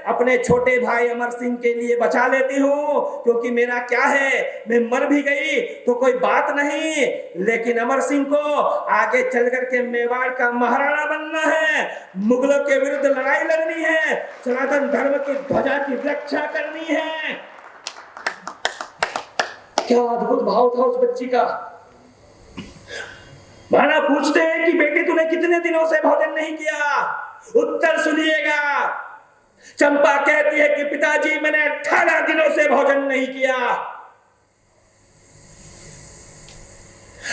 अपने छोटे भाई अमर सिंह के लिए बचा लेती हूँ, क्योंकि मेरा क्या है, मैं मर भी गई तो कोई बात नहीं, लेकिन अमर सिंह को आगे चल करके मेवाड़ का महाराणा बनना है, मुगलों के विरुद्ध लड़ाई लड़नी है, सनातन धर्म की ध्वजा की रक्षा करनी है। क्या अद्भुत भाव था उस बच्ची का। महाराणा पूछते हैं कि बेटी तूने कितने दिनों से भोजन नहीं किया? उत्तर सुनिएगा। चंपा कहती है कि पिताजी मैंने 18 दिनों से भोजन नहीं किया।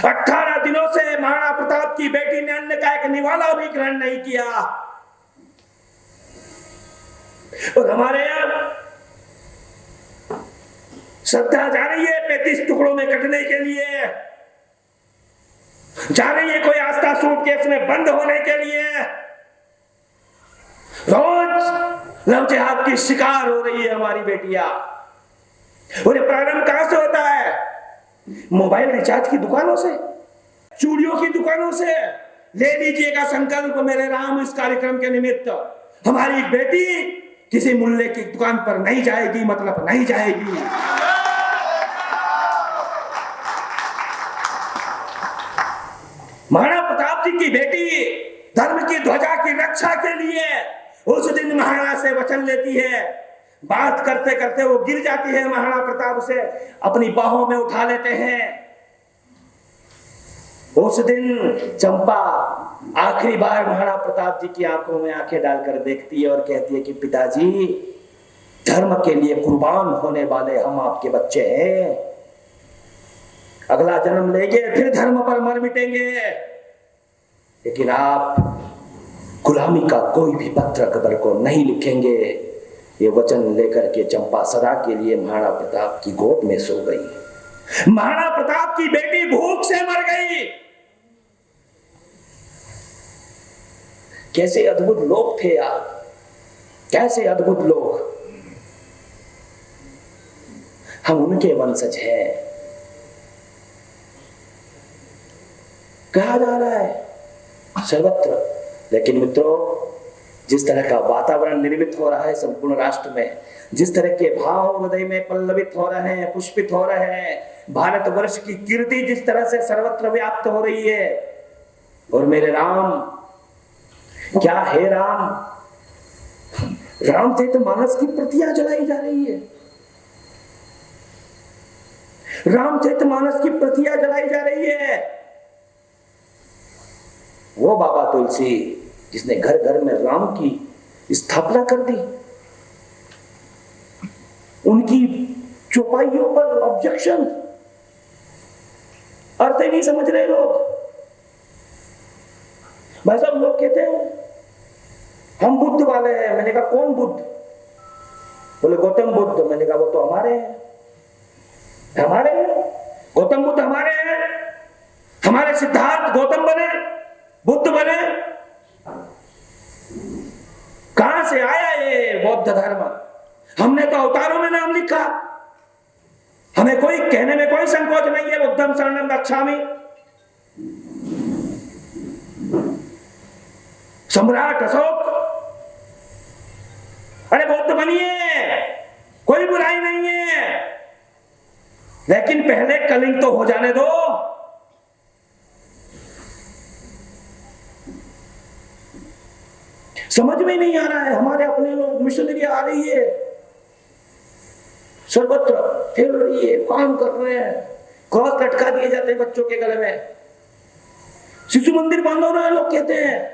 18 दिनों से महाराणा प्रताप की बेटी ने अन्न का एक निवाला भी ग्रहण नहीं किया। और हमारे यहां श्रद्धा जा रही है 35 टुकड़ों में कटने के लिए, जा रही है कोई आस्था सूटकेस में बंद होने के लिए, रोज लव जिहाद की शिकार हो रही है हमारी बेटियां। और ये प्रारंभ कहां से होता है? मोबाइल रिचार्ज की दुकानों से, चूड़ियों की दुकानों से। ले लीजिएगा संकल्प मेरे राम, इस कार्यक्रम के निमित्त हमारी बेटी किसी मुल्ले की दुकान पर नहीं जाएगी, मतलब नहीं जाएगी। महाराणा प्रताप जी की बेटी धर्म की ध्वजा की रक्षा के लिए उस दिन महाराणा से वचन लेती है। बात करते करते वो गिर जाती है, महाराणा प्रताप उसे अपनी बाहों में उठा लेते हैं। उस दिन चंपा आखिरी बार महाराणा प्रताप जी की आंखों में आंखें डालकर देखती है और कहती है कि पिताजी धर्म के लिए कुर्बान होने वाले हम आपके बच्चे हैं, अगला जन्म लेंगे फिर धर्म पर मर मिटेंगे, लेकिन आप गुलामी का कोई भी पत्र अकबर को नहीं लिखेंगे। ये वचन लेकर के चंपा सदा के लिए महाराणा प्रताप की गोद में सो गई। महाराणा प्रताप की बेटी भूख से मर गई। कैसे अद्भुत लोग थे यार, कैसे अद्भुत लोग। हम उनके वंशज हैं। कहा जा रहा है सर्वत्र, लेकिन मित्रों जिस तरह का वातावरण निर्मित हो रहा है संपूर्ण राष्ट्र में, जिस तरह के भाव हृदय में पल्लवित हो रहे हैं, पुष्पित हो रहे हैं, भारतवर्ष की कीर्ति जिस तरह से सर्वत्र व्याप्त हो रही है, और मेरे राम क्या है राम, रामचरितमानस की प्रतियां जलाई जा रही है। रामचरितमानस की प्रतियां जलाई जा रही है। वो बाबा तुलसी जिसने घर घर में राम की स्थापना कर दी, उनकी चौपाइयों पर ऑब्जेक्शन, अर्थ ही नहीं समझ रहे लोग। भाई साहब लोग कहते हैं हम बुद्ध वाले हैं। मैंने कहा कौन बुद्ध? बोले गौतम बुद्ध। मैंने कहा वो तो हमारे हैं। हमारे हैं गौतम बुद्ध, हमारे हैं। हमारे सिद्धार्थ गौतम बने, बुद्ध बने। कहां से आया ये बौद्ध धर्म? हमने तो अवतारों में नाम लिखा। हमें कोई कहने में कोई संकोच नहीं है बुद्धम शरणम गच्छामि। सम्राट अशोक, अरे बौद्ध बनिए, कोई बुराई नहीं है, लेकिन पहले कलिंग तो हो जाने दो। समझ में नहीं आ रहा है। हमारे अपने लोग, मिशनरी आ रही है, सर्वत्र फिर रही है, काम कर रहे हैं, क्रॉस लटका दिए जाते हैं बच्चों के गले में, शिशु मंदिर बंद हो रहे हैं लोग कहते हैं।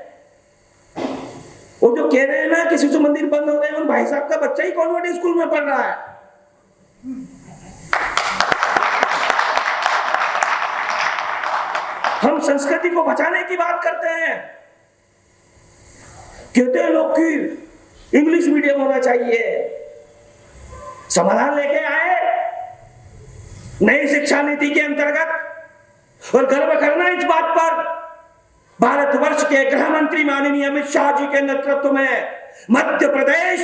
वो जो कह रहे हैं ना कि शिशु मंदिर बंद हो रहे हैं, उन भाई साहब का बच्चा ही कॉन्वेंट स्कूल में पढ़ रहा है। हम संस्कृति को बचाने की बात करते हैं, कहते हैं लोग कि इंग्लिश मीडियम होना चाहिए। समाधान लेके आए नई शिक्षा नीति के अंतर्गत, और गर्व करना इस बात पर, भारतवर्ष के गृह मंत्री माननीय अमित शाह जी के नेतृत्व में मध्य प्रदेश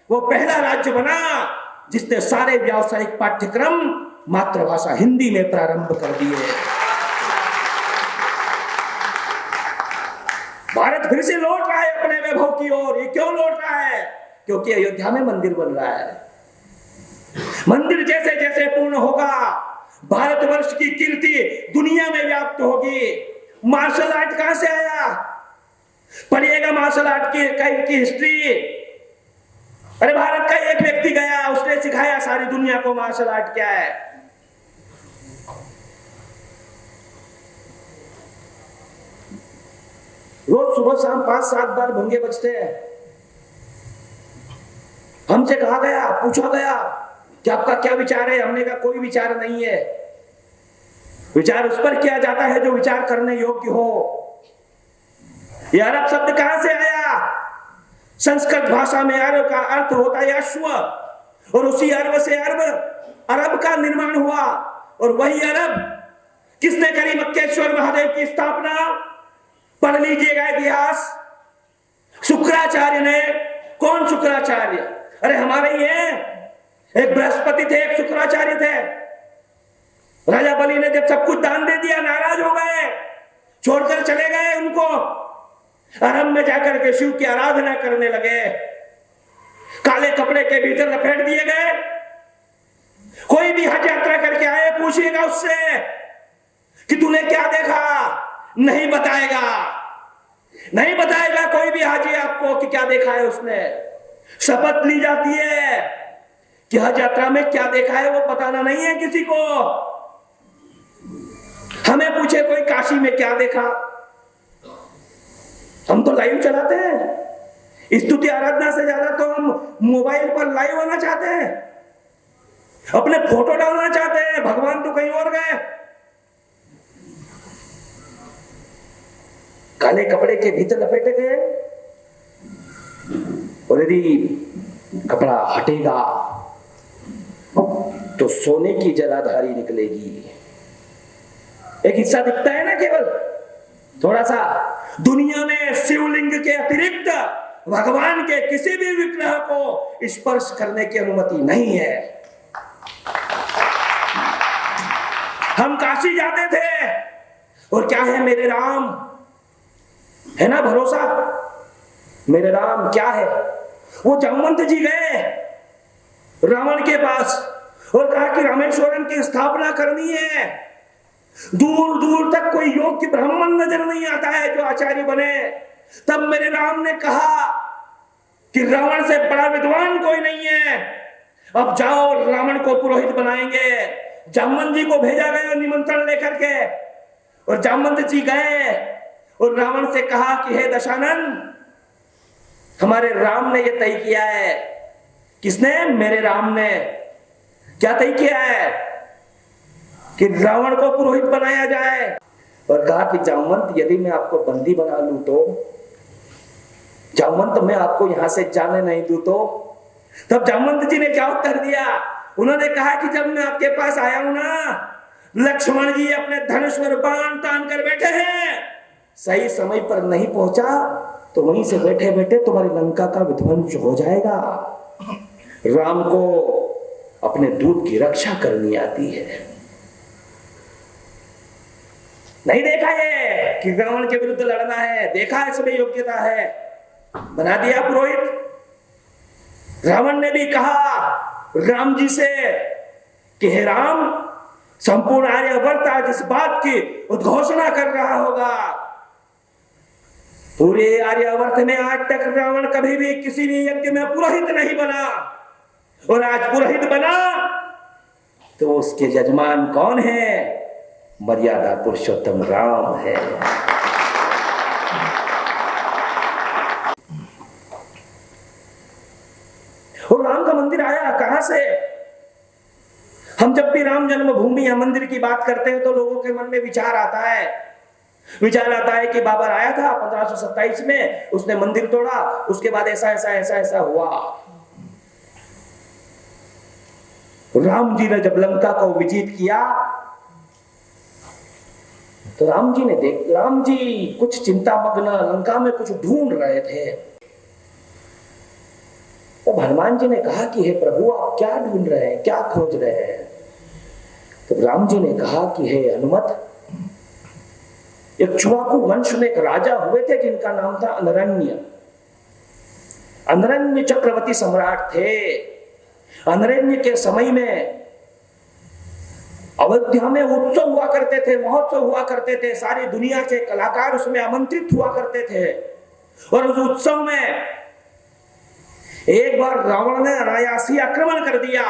वो पहला राज्य बना जिसने सारे व्यावसायिक पाठ्यक्रम मातृभाषा हिंदी में प्रारंभ कर दिए। भारत फिर से लौट रहा है अपने वैभव की ओर। ये क्यों लौट रहा है? क्योंकि अयोध्या में मंदिर बन रहा है। मंदिर जैसे जैसे पूर्ण होगा, भारतवर्ष की कीर्ति दुनिया में व्याप्त होगी। मार्शल आर्ट कहां से आया? पढ़िएगा मार्शल आर्ट की हिस्ट्री। अरे भारत का एक व्यक्ति गया, उसने सिखाया सारी दुनिया को मार्शल आर्ट क्या है। रोज सुबह शाम 5-7 बार भंगे बजते हैं। हमसे कहा गया, पूछा गया कि आपका क्या विचार है? हमने कहा कोई विचार नहीं है। विचार उस पर किया जाता है जो विचार करने योग्य हो। यह अरब शब्द कहां से आया? संस्कृत भाषा में अरब का अर्थ होता है अश्व, और उसी अरब से अरब का निर्माण हुआ। और वही अरब किसने करी? मक्केश्वर महादेव की स्थापना। पढ़ लीजिएगा इतिहास। शुक्राचार्य ने। कौन शुक्राचार्य? अरे हमारे ही हैं। एक बृहस्पति थे, एक शुक्राचार्य थे। राजा बलि ने जब सब कुछ दान दे दिया, नाराज हो गए, छोड़कर चले गए उनको। अरब में जाकर के शिव की आराधना करने लगे। काले कपड़े के भीतर लपेट दिए गए। कोई भी हज यात्रा करके आए, पूछिएगा उससे कि तूने क्या देखा, नहीं बताएगा। नहीं बताएगा कोई भी हाजी आपको कि क्या देखा है उसने। शपथ ली जाती है कि हज यात्रा में क्या देखा है वो बताना नहीं है किसी को। हमें पूछे कोई काशी में क्या देखा, हम तो लाइव चलाते हैं। स्तुति आराधना से ज्यादा तो हम मोबाइल पर लाइव होना चाहते हैं, अपने फोटो डालना चाहते हैं। भगवान तो कहीं और गए। काले कपड़े के भीतर लपेटे गए, और यदि कपड़ा हटेगा तो सोने की जलाधारी निकलेगी। एक हिस्सा दिखता है ना केवल थोड़ा सा। दुनिया में शिवलिंग के अतिरिक्त भगवान के किसी भी विग्रह को स्पर्श करने की अनुमति नहीं है। हम काशी जाते थे और क्या है, मेरे राम है ना भरोसा। मेरे राम क्या है, वो जामवंत जी गए रावण के पास और कहा कि रामेश्वरम की स्थापना करनी है। दूर दूर तक कोई योग्य ब्राह्मण नजर नहीं आता है जो आचार्य बने। तब मेरे राम ने कहा कि रावण से बड़ा विद्वान कोई नहीं है, अब जाओ रावण को पुरोहित बनाएंगे। जामवंत जी को भेजा गया निमंत्रण लेकर के, और जामवंत जी गए और रावण से कहा कि हे दशानन, हमारे राम ने यह तय किया है। किसने? मेरे राम ने। क्या तय किया है? कि रावण को पुरोहित बनाया जाए। और कहा कि जामवंत, यदि मैं आपको बंदी बना लूं तो, जामवंत मैं आपको यहां से जाने नहीं दूं तो। तब जामवंत जी ने क्या उत्तर दिया? उन्होंने कहा कि जब मैं आपके पास आया हूं ना, लक्ष्मण जी अपने धनुष पर बाण तान कर बैठे हैं, सही समय पर नहीं पहुंचा तो वहीं से बैठे बैठे तुम्हारी लंका का विध्वंस हो जाएगा। राम को अपने दूत की रक्षा करनी आती है। नहीं देखा ये कि रावण के विरुद्ध लड़ना है, देखा इसमें योग्यता है, बना दिया पुरोहित। रावण ने भी कहा राम जी से कि हे राम, संपूर्ण आर्यवर्त आज इस बात की उद्घोषणा कर रहा होगा, पूरे आर्यवर्त में आज तक रावण कभी भी किसी भी यज्ञ में पुरोहित नहीं बना, और आज पुरोहित बना तो उसके यजमान कौन है? मर्यादा पुरुषोत्तम राम है। और राम का मंदिर आया कहां से? हम जब भी राम जन्मभूमि या मंदिर की बात करते हैं तो लोगों के मन में विचार आता है कि बाबर आया था 1527 में, उसने मंदिर तोड़ा, उसके बाद ऐसा ऐसा ऐसा ऐसा हुआ। राम जी ने जब लंका को विजित किया तो राम जी कुछ चिंतामग्न लंका में कुछ ढूंढ रहे थे। तो हनुमान जी ने कहा कि हे प्रभु, आप क्या ढूंढ रहे हैं, क्या खोज रहे हैं? तो राम जी ने कहा कि हे हनुमत, एक चुवाकू वंश में एक राजा हुए थे जिनका नाम था अनरण्य चक्रवर्ती सम्राट थे। अनरण्य के समय में अयोध्या में उत्सव हुआ करते थे, महोत्सव हुआ करते थे, सारी दुनिया के कलाकार उसमें आमंत्रित हुआ करते थे। और उस उत्सव में एक बार रावण ने अनायासी आक्रमण कर दिया,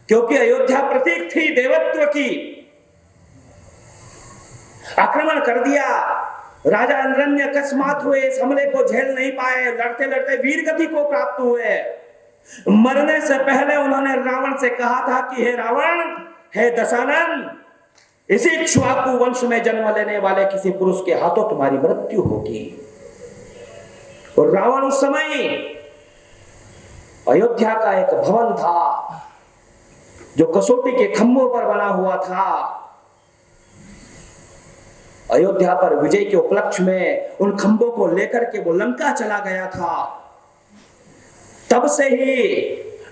क्योंकि अयोध्या प्रतीक थी देवत्व की। आक्रमण कर दिया, राजा अनरण्य अकस्मात हुए, इस हमले को झेल नहीं पाए, लड़ते लड़ते वीर गति को प्राप्त हुए। मरने से पहले उन्होंने रावण से कहा था कि हे रावण, हे दशानन, इसी इक्ष्वाकु वंश में जन्म लेने वाले किसी पुरुष के हाथों तुम्हारी मृत्यु होगी। और रावण उस समय अयोध्या का एक भवन था जो कसौटी के खंभों पर बना हुआ था। अयोध्या पर विजय के उपलक्ष्य में उन खंभों को लेकर के वो लंका चला गया था। तब से ही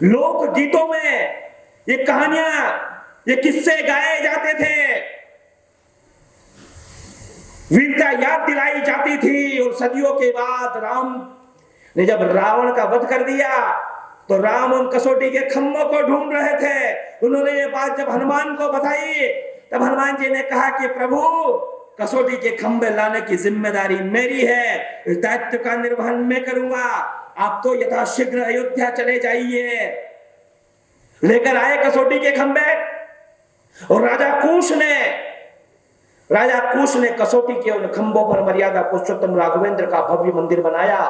लोक गीतों में ये कहानियां, ये किस्से गाए जाते थे, वीरता याद दिलाई जाती थी। और सदियों के बाद राम ने जब रावण का वध कर दिया तो राम उन कसौटी के खंभों को ढूंढ रहे थे। उन्होंने ये बात जब हनुमान को बताई तब हनुमान जी ने कहा कि प्रभु, कसौटी के खंभे लाने की जिम्मेदारी मेरी है, इस दायित्व का निर्वहन मैं करूंगा। आप तो यथाशीघ्र अयोध्या चले जाइए। लेकर आए कसौटी के खंभे, और राजा कुश ने कसौटी के उन खंभों पर मर्यादा पुरुषोत्तम राघवेंद्र का भव्य मंदिर बनाया।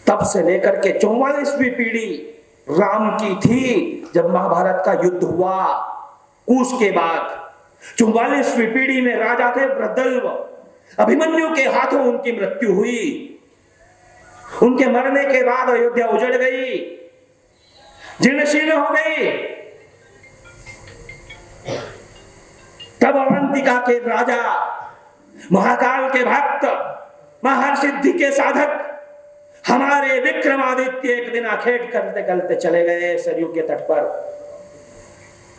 तब से लेकर के 44वीं पीढ़ी राम की थी जब महाभारत का युद्ध हुआ। कुश के बाद 44वीं पीढ़ी में राजा थे प्रद्युम्न, अभिमन्यु के हाथों उनकी मृत्यु हुई। उनके मरने के बाद अयोध्या उजड़ गई, जीर्ण हो गई। तब अवंतिका के राजा, महाकाल के भक्त, महर्षिद्धि के साधक हमारे विक्रमादित्य एक दिन आखेट करते करते चले गए सरयू के तट पर।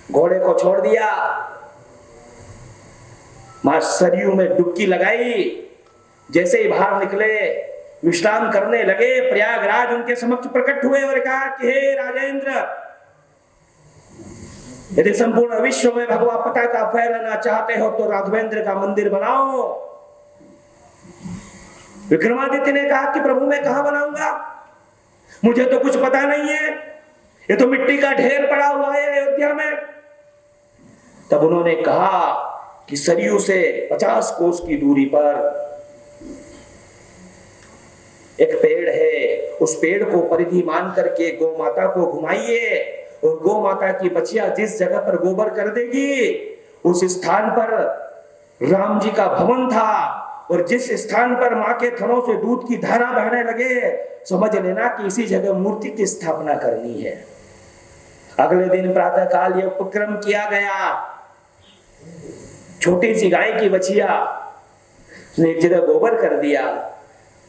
घोड़े को छोड़ दिया, मां सरयू में डुबकी लगाई। जैसे ही बाहर निकले, विश्राम करने लगे, प्रयागराज उनके समक्ष प्रकट हुए और कहा कि हे राजेंद्र, यदि संपूर्ण विश्व में भगवा पताका फहराना चाहते हो तो राघवेंद्र का मंदिर बनाओ। विक्रमादित्य ने कहा कि प्रभु मैं कहां बनाऊंगा, मुझे तो कुछ पता नहीं है, ये तो मिट्टी का ढेर पड़ा हुआ है अयोध्या में। तब उन्होंने कहा कि सरयू से 50 कोस की दूरी पर एक पेड़ है, उस पेड़ को परिधि मान करके गौ माता को घुमाइए और गौ माता की बछिया जिस जगह पर गोबर कर देगी उस स्थान पर राम जी का भवन था, और जिस स्थान पर मां के थनों से दूध की धारा बहने लगे, समझ लेना कि इसी जगह मूर्ति की स्थापना करनी है। अगले दिन प्रातः काल यह उपक्रम किया गया। छोटी सी गाय की बछिया ने एक जगह गोबर कर दिया,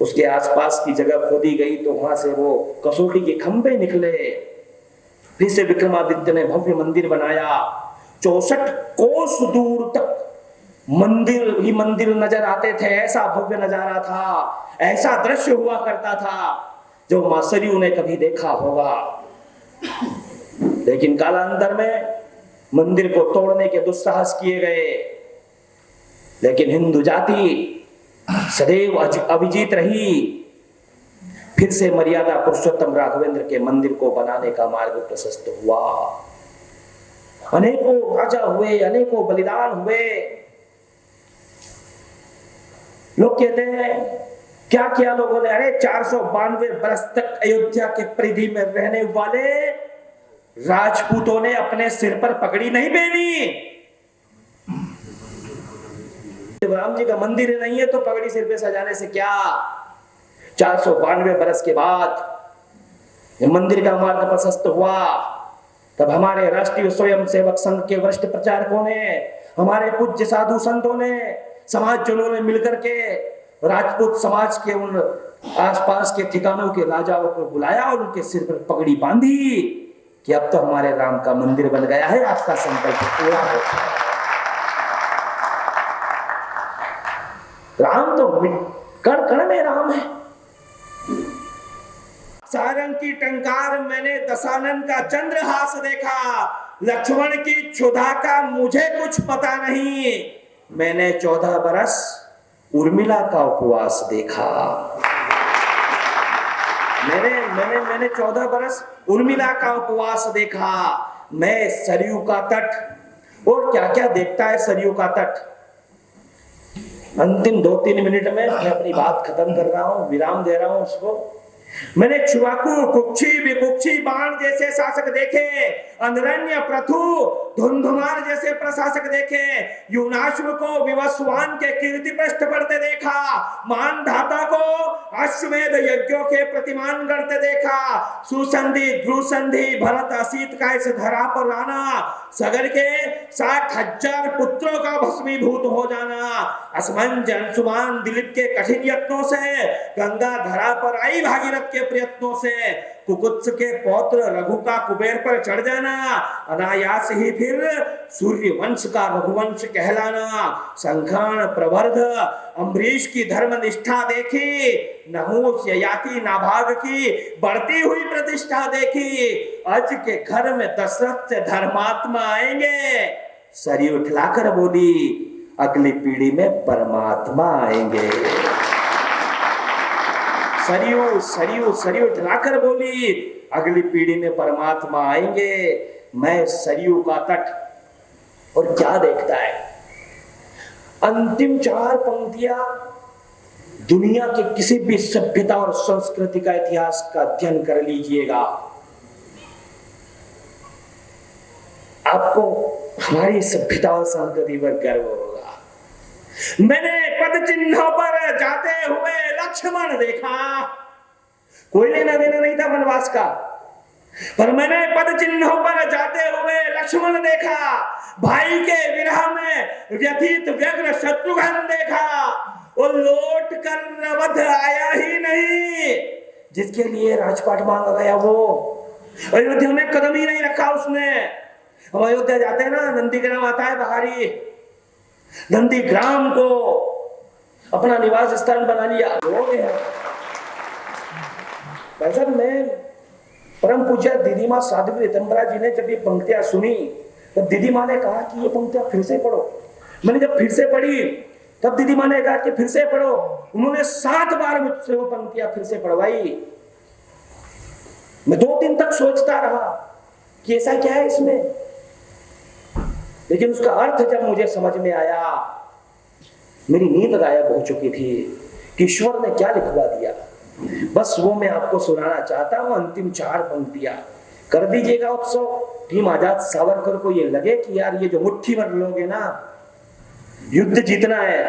उसके आसपास की जगह खोदी गई तो वहां से वो कसौटी के खंभे निकले। फिर से विक्रमादित्य ने भव्य मंदिर बनाया। 64 कोस दूर तक मंदिर ही मंदिर नजर आते थे। ऐसा भव्य नजारा था, ऐसा दृश्य हुआ करता था जो मां सरयू ने कभी देखा होगा। लेकिन कालांतर में मंदिर को तोड़ने के दुस्साहस किए गए, लेकिन हिंदू जाति सदैव अविजीत रही। फिर से मर्यादा पुरुषोत्तम राघवेंद्र के मंदिर को बनाने का मार्ग प्रशस्त हुआ। अनेकों राजा हुए, अनेकों बलिदान हुए। लोग कहते हैं क्या किया लोगों ने, अरे 492 बरस तक अयोध्या के परिधि में रहने वाले राजपूतों ने अपने सिर पर पगड़ी नहीं पहनी। राम जी का मंदिर नहीं है तो पगड़ी सिर पे सजाने से क्या। 492 बरस के बाद मंदिर का मार्ग प्रशस्त हुआ। तब हमारे राष्ट्रीय स्वयंसेवक संघ के वरिष्ठ प्रचारकों ने, हमारे पूज्य साधु संतों ने, समाज जनों ने मिलकर के राजपूत समाज के उन आसपास के ठिकानों के राजाओं को बुलाया और उनके सिर पर पगड़ी बांधी कि अब तो हमारे राम का मंदिर बन गया है, आपका संकल्प पूरा हो। राम तो कण कण में राम है। सारंग की टंकार मैंने दशानन का चंद्रहास देखा, लक्ष्मण की क्षुधा का मुझे कुछ पता नहीं। मैंने 14 बरस उर्मिला का उपवास देखा। मैंने 14 बरस उर्मिला का उपवास देखा। मैं सरयू का तट, और क्या क्या देखता है सरयू का तट। अंतिम 2-3 मिनट में मैं अपनी बात खत्म कर रहा हूं, विराम दे रहा हूं उसको। मैंने क्षुवाकु, कुक्षी, विकुक्षी, बाण जैसे शासक देखे, अनरण्य, प्रथु, धुंधुमार जैसे प्रशासक देखे, यूनाश्व को विवस्वान के कीर्ति पृष्ठ पढ़ते देखा, मानधाता को अश्वमेध यज्ञों के प्रतिमान करते देखा, सुसंधि, ध्रुसंधि, भरत असीत का इस धरा पर आना, सगर के 60,000 पुत्रों का भस्मीभूत हो जाना, असमंज, अंशुमान, दिलीप के कठिन यत्नों से, गंगा धरा पर आई भागीरथ के प्रयत्नों से, कुकुत्स के पौत्र रघु का कुबेर पर चढ़ जाना, अनायास ही फिर सूर्य वंश का रघुवंश कहलाना, संखान, प्रवर्ध, अम्बरीश की धर्म निष्ठा देखी, नहुष, ययाति, नाभाग की बढ़ती हुई प्रतिष्ठा देखी। अज के घर में दशरथ से धर्मात्मा आएंगे। सरयू उठलाकर बोली, अगली पीढ़ी में परमात्मा आएंगे। सरयू सरयू सरयू उठलाकर बोली, अगली पीढ़ी में परमात्मा आएंगे। मैं सरयू का तट, और क्या देखता है, अंतिम 4 पंक्तियां दुनिया के किसी भी सभ्यता और संस्कृति का इतिहास का अध्ययन कर लीजिएगा, आपको हमारी सभ्यता और संस्कृति पर गर्व होगा। मैंने पद चिन्हों पर जाते हुए लक्ष्मण देखा, कोई लेना देना नहीं था वनवास का। पर मैंने पद चिन्हों पर जाते हुए लक्ष्मण देखा, भाई के विरह में व्यथित व्यग्र शत्रुघ्न देखा, वो लौट कर अवध आया ही नहीं, जिसके लिए राजपाट मांगा गया वो अयोध्या में कदम ही नहीं रखा उसने। हम अयोध्या जाते हैं ना, नंदीग्राम आता है बहारी, नंदीग्राम को अपना निवास स्थान बना लिया लोग हैं। भाई साहब, मैं परम पूज्य दीदी माँ साध्वी ऋतंबरा जी ने जब ये पंक्तियां सुनी तो दीदी माँ ने कहा कि ये पंक्तियां फिर से पढ़ो। मैंने जब फिर से पढ़ी तब दीदी माँ ने कहा कि फिर से पढ़ो। उन्होंने 7 बार मुझसे वो पंक्तियां फिर से पढ़वाई। मैं 2 दिन तक सोचता रहा कि ऐसा क्या है इसमें, लेकिन उसका अर्थ जब मुझे समझ में आया, मेरी नींद गायब हो चुकी थी कि ईश्वर ने क्या लिखवा दिया। बस वो मैं आपको सुनाना चाहता हूं, अंतिम 4 पंक्तियां। कर दीजिएगा उत्सव। टीम आजाद सावरकर को ये लगे कि यार ये जो मुट्ठी भर लोग है ना, युद्ध जीतना है,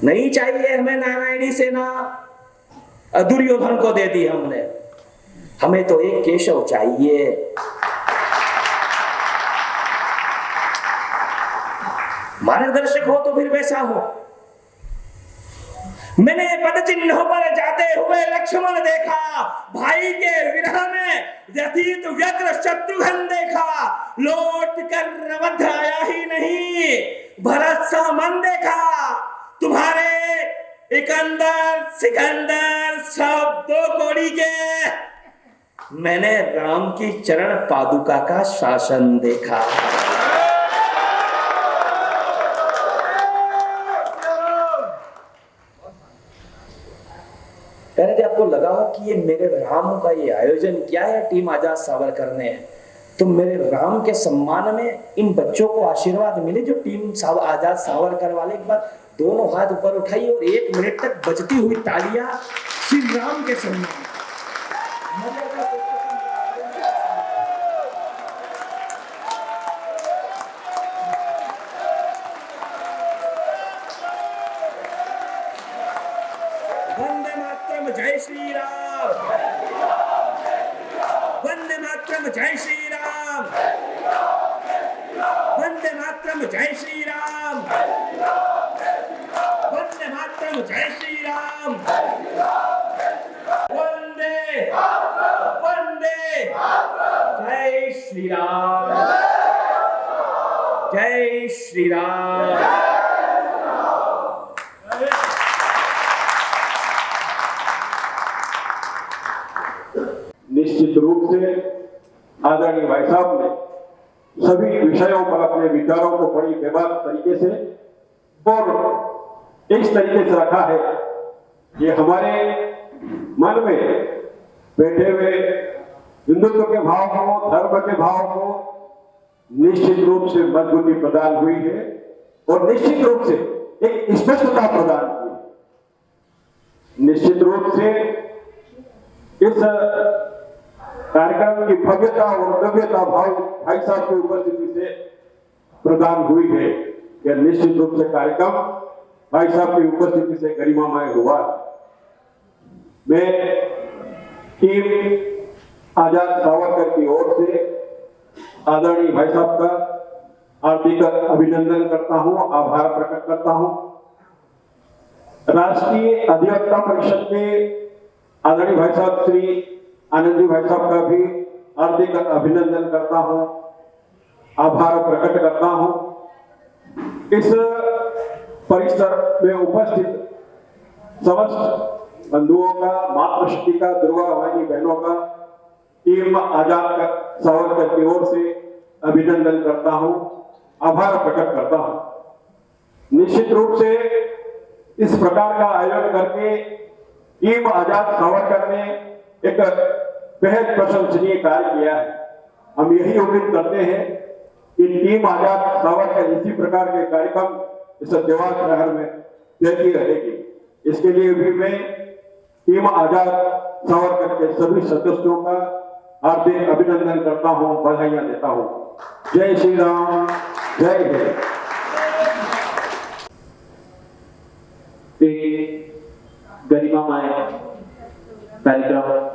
नहीं चाहिए हमें नारायणी सेना, दुर्योधन को दे दी हमने, हमें तो एक केशव चाहिए। मार्गदर्शक हो तो फिर वैसा हो। मैंने पद चिन्हों पर जाते हुए लक्ष्मण देखा, भाई के विरह में व्यथित व्यग्र शत्रुघ्न देखा, लौट कर अवध आया ही नहीं, भरत सा मन देखा, तुम्हारे एकंदर सिकंदर सब 2 कोड़ी के। मैंने राम की चरण पादुका का शासन देखा। पहले जब आपको लगा हो कि ये मेरे राम का ये आयोजन क्या है टीम आजाद सावरकर ने, तो मेरे राम के सम्मान में इन बच्चों को आशीर्वाद मिले जो टीम आजाद सावरकर वाले। एक बार दोनों हाथ ऊपर उठाइए और 1 मिनट तक बजती हुई तालियां श्री राम के सम्मान। वंदे मातरम, जय श्री राम। वंदे मातरम, जय श्री राम। वंदे मातरम, जय श्री राम। वंदे मातरम, जय श्री राम। वंदे वंदे जय श्री राम। जय श्री राम। निश्चित रूप से आदरणीय भाई साहब ने सभी विषयों पर अपने विचारों को बड़ी बेबाक तरीके से और इस तरीके से रखा है कि हमारे मन में बैठे हुए हिंदुत्व के भाव को, धर्म के भाव को निश्चित रूप से मजबूती प्रदान हुई है और निश्चित रूप से एक स्पष्टता प्रदान हुई है। निश्चित रूप से इस कार्यक्रम की भव्यता और नव्यता भाई साहब की उपस्थिति से प्रदान हुई है। यह निश्चित रूप से कार्यक्रम भाई साहब की उपस्थिति से गरिमामय हुआ। मैं टीम आजाद सावरकर की ओर से आदरणीय भाई साहब का हार्दिक अभिनंदन करता हूं, आभार प्रकट करता हूं। राष्ट्रीय अधिवक्ता परिषद के आदरणीय भाई साहब श्री आनंद जी भाई साहब का भी हार्दिक अभिनंदन करता हूं, आभार प्रकट करता हूं। इस परिसर में उपस्थित समस्त बंधुओं का, मातृशक्ति का, दुर्गा वाहिनी बहनों का टीम आजाद सावरकर की ओर से अभिनंदन करता हूं, आभार प्रकट करता हूं। निश्चित रूप से इस प्रकार का आयोजन करके टीम आजाद सावरकर ने एक बेहद प्रशंसनीय कार्य किया है। हम यही उम्मीद करते हैं कि टीम आजाद सावरकर इसी प्रकार के कार्यक्रम इस देवास शहर में देती रहेगी। इसके लिए भी मैं टीम आजाद सावरकर के सभी सदस्यों का हार्दिक अभिनंदन करता हूं, बधाइयां देता हूं। जय श्री राम, जय जय। गरिमामय कार्यक्रम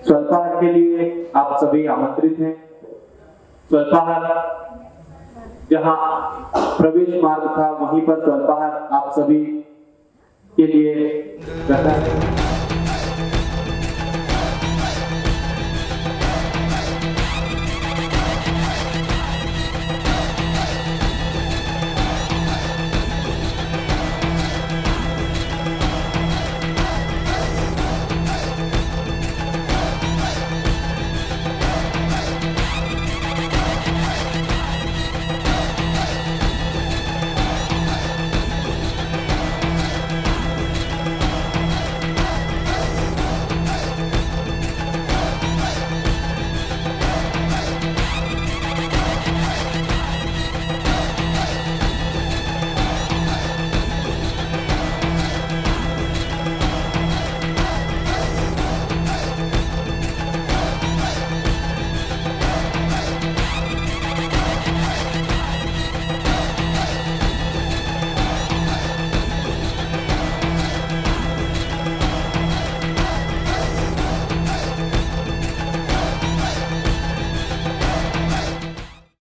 स्वल्पाहार के लिए आप सभी आमंत्रित हैं। स्वल्पाहार जहां प्रवेश मार्ग था वहीं पर स्वल्पाहार आप सभी के लिए रखा है।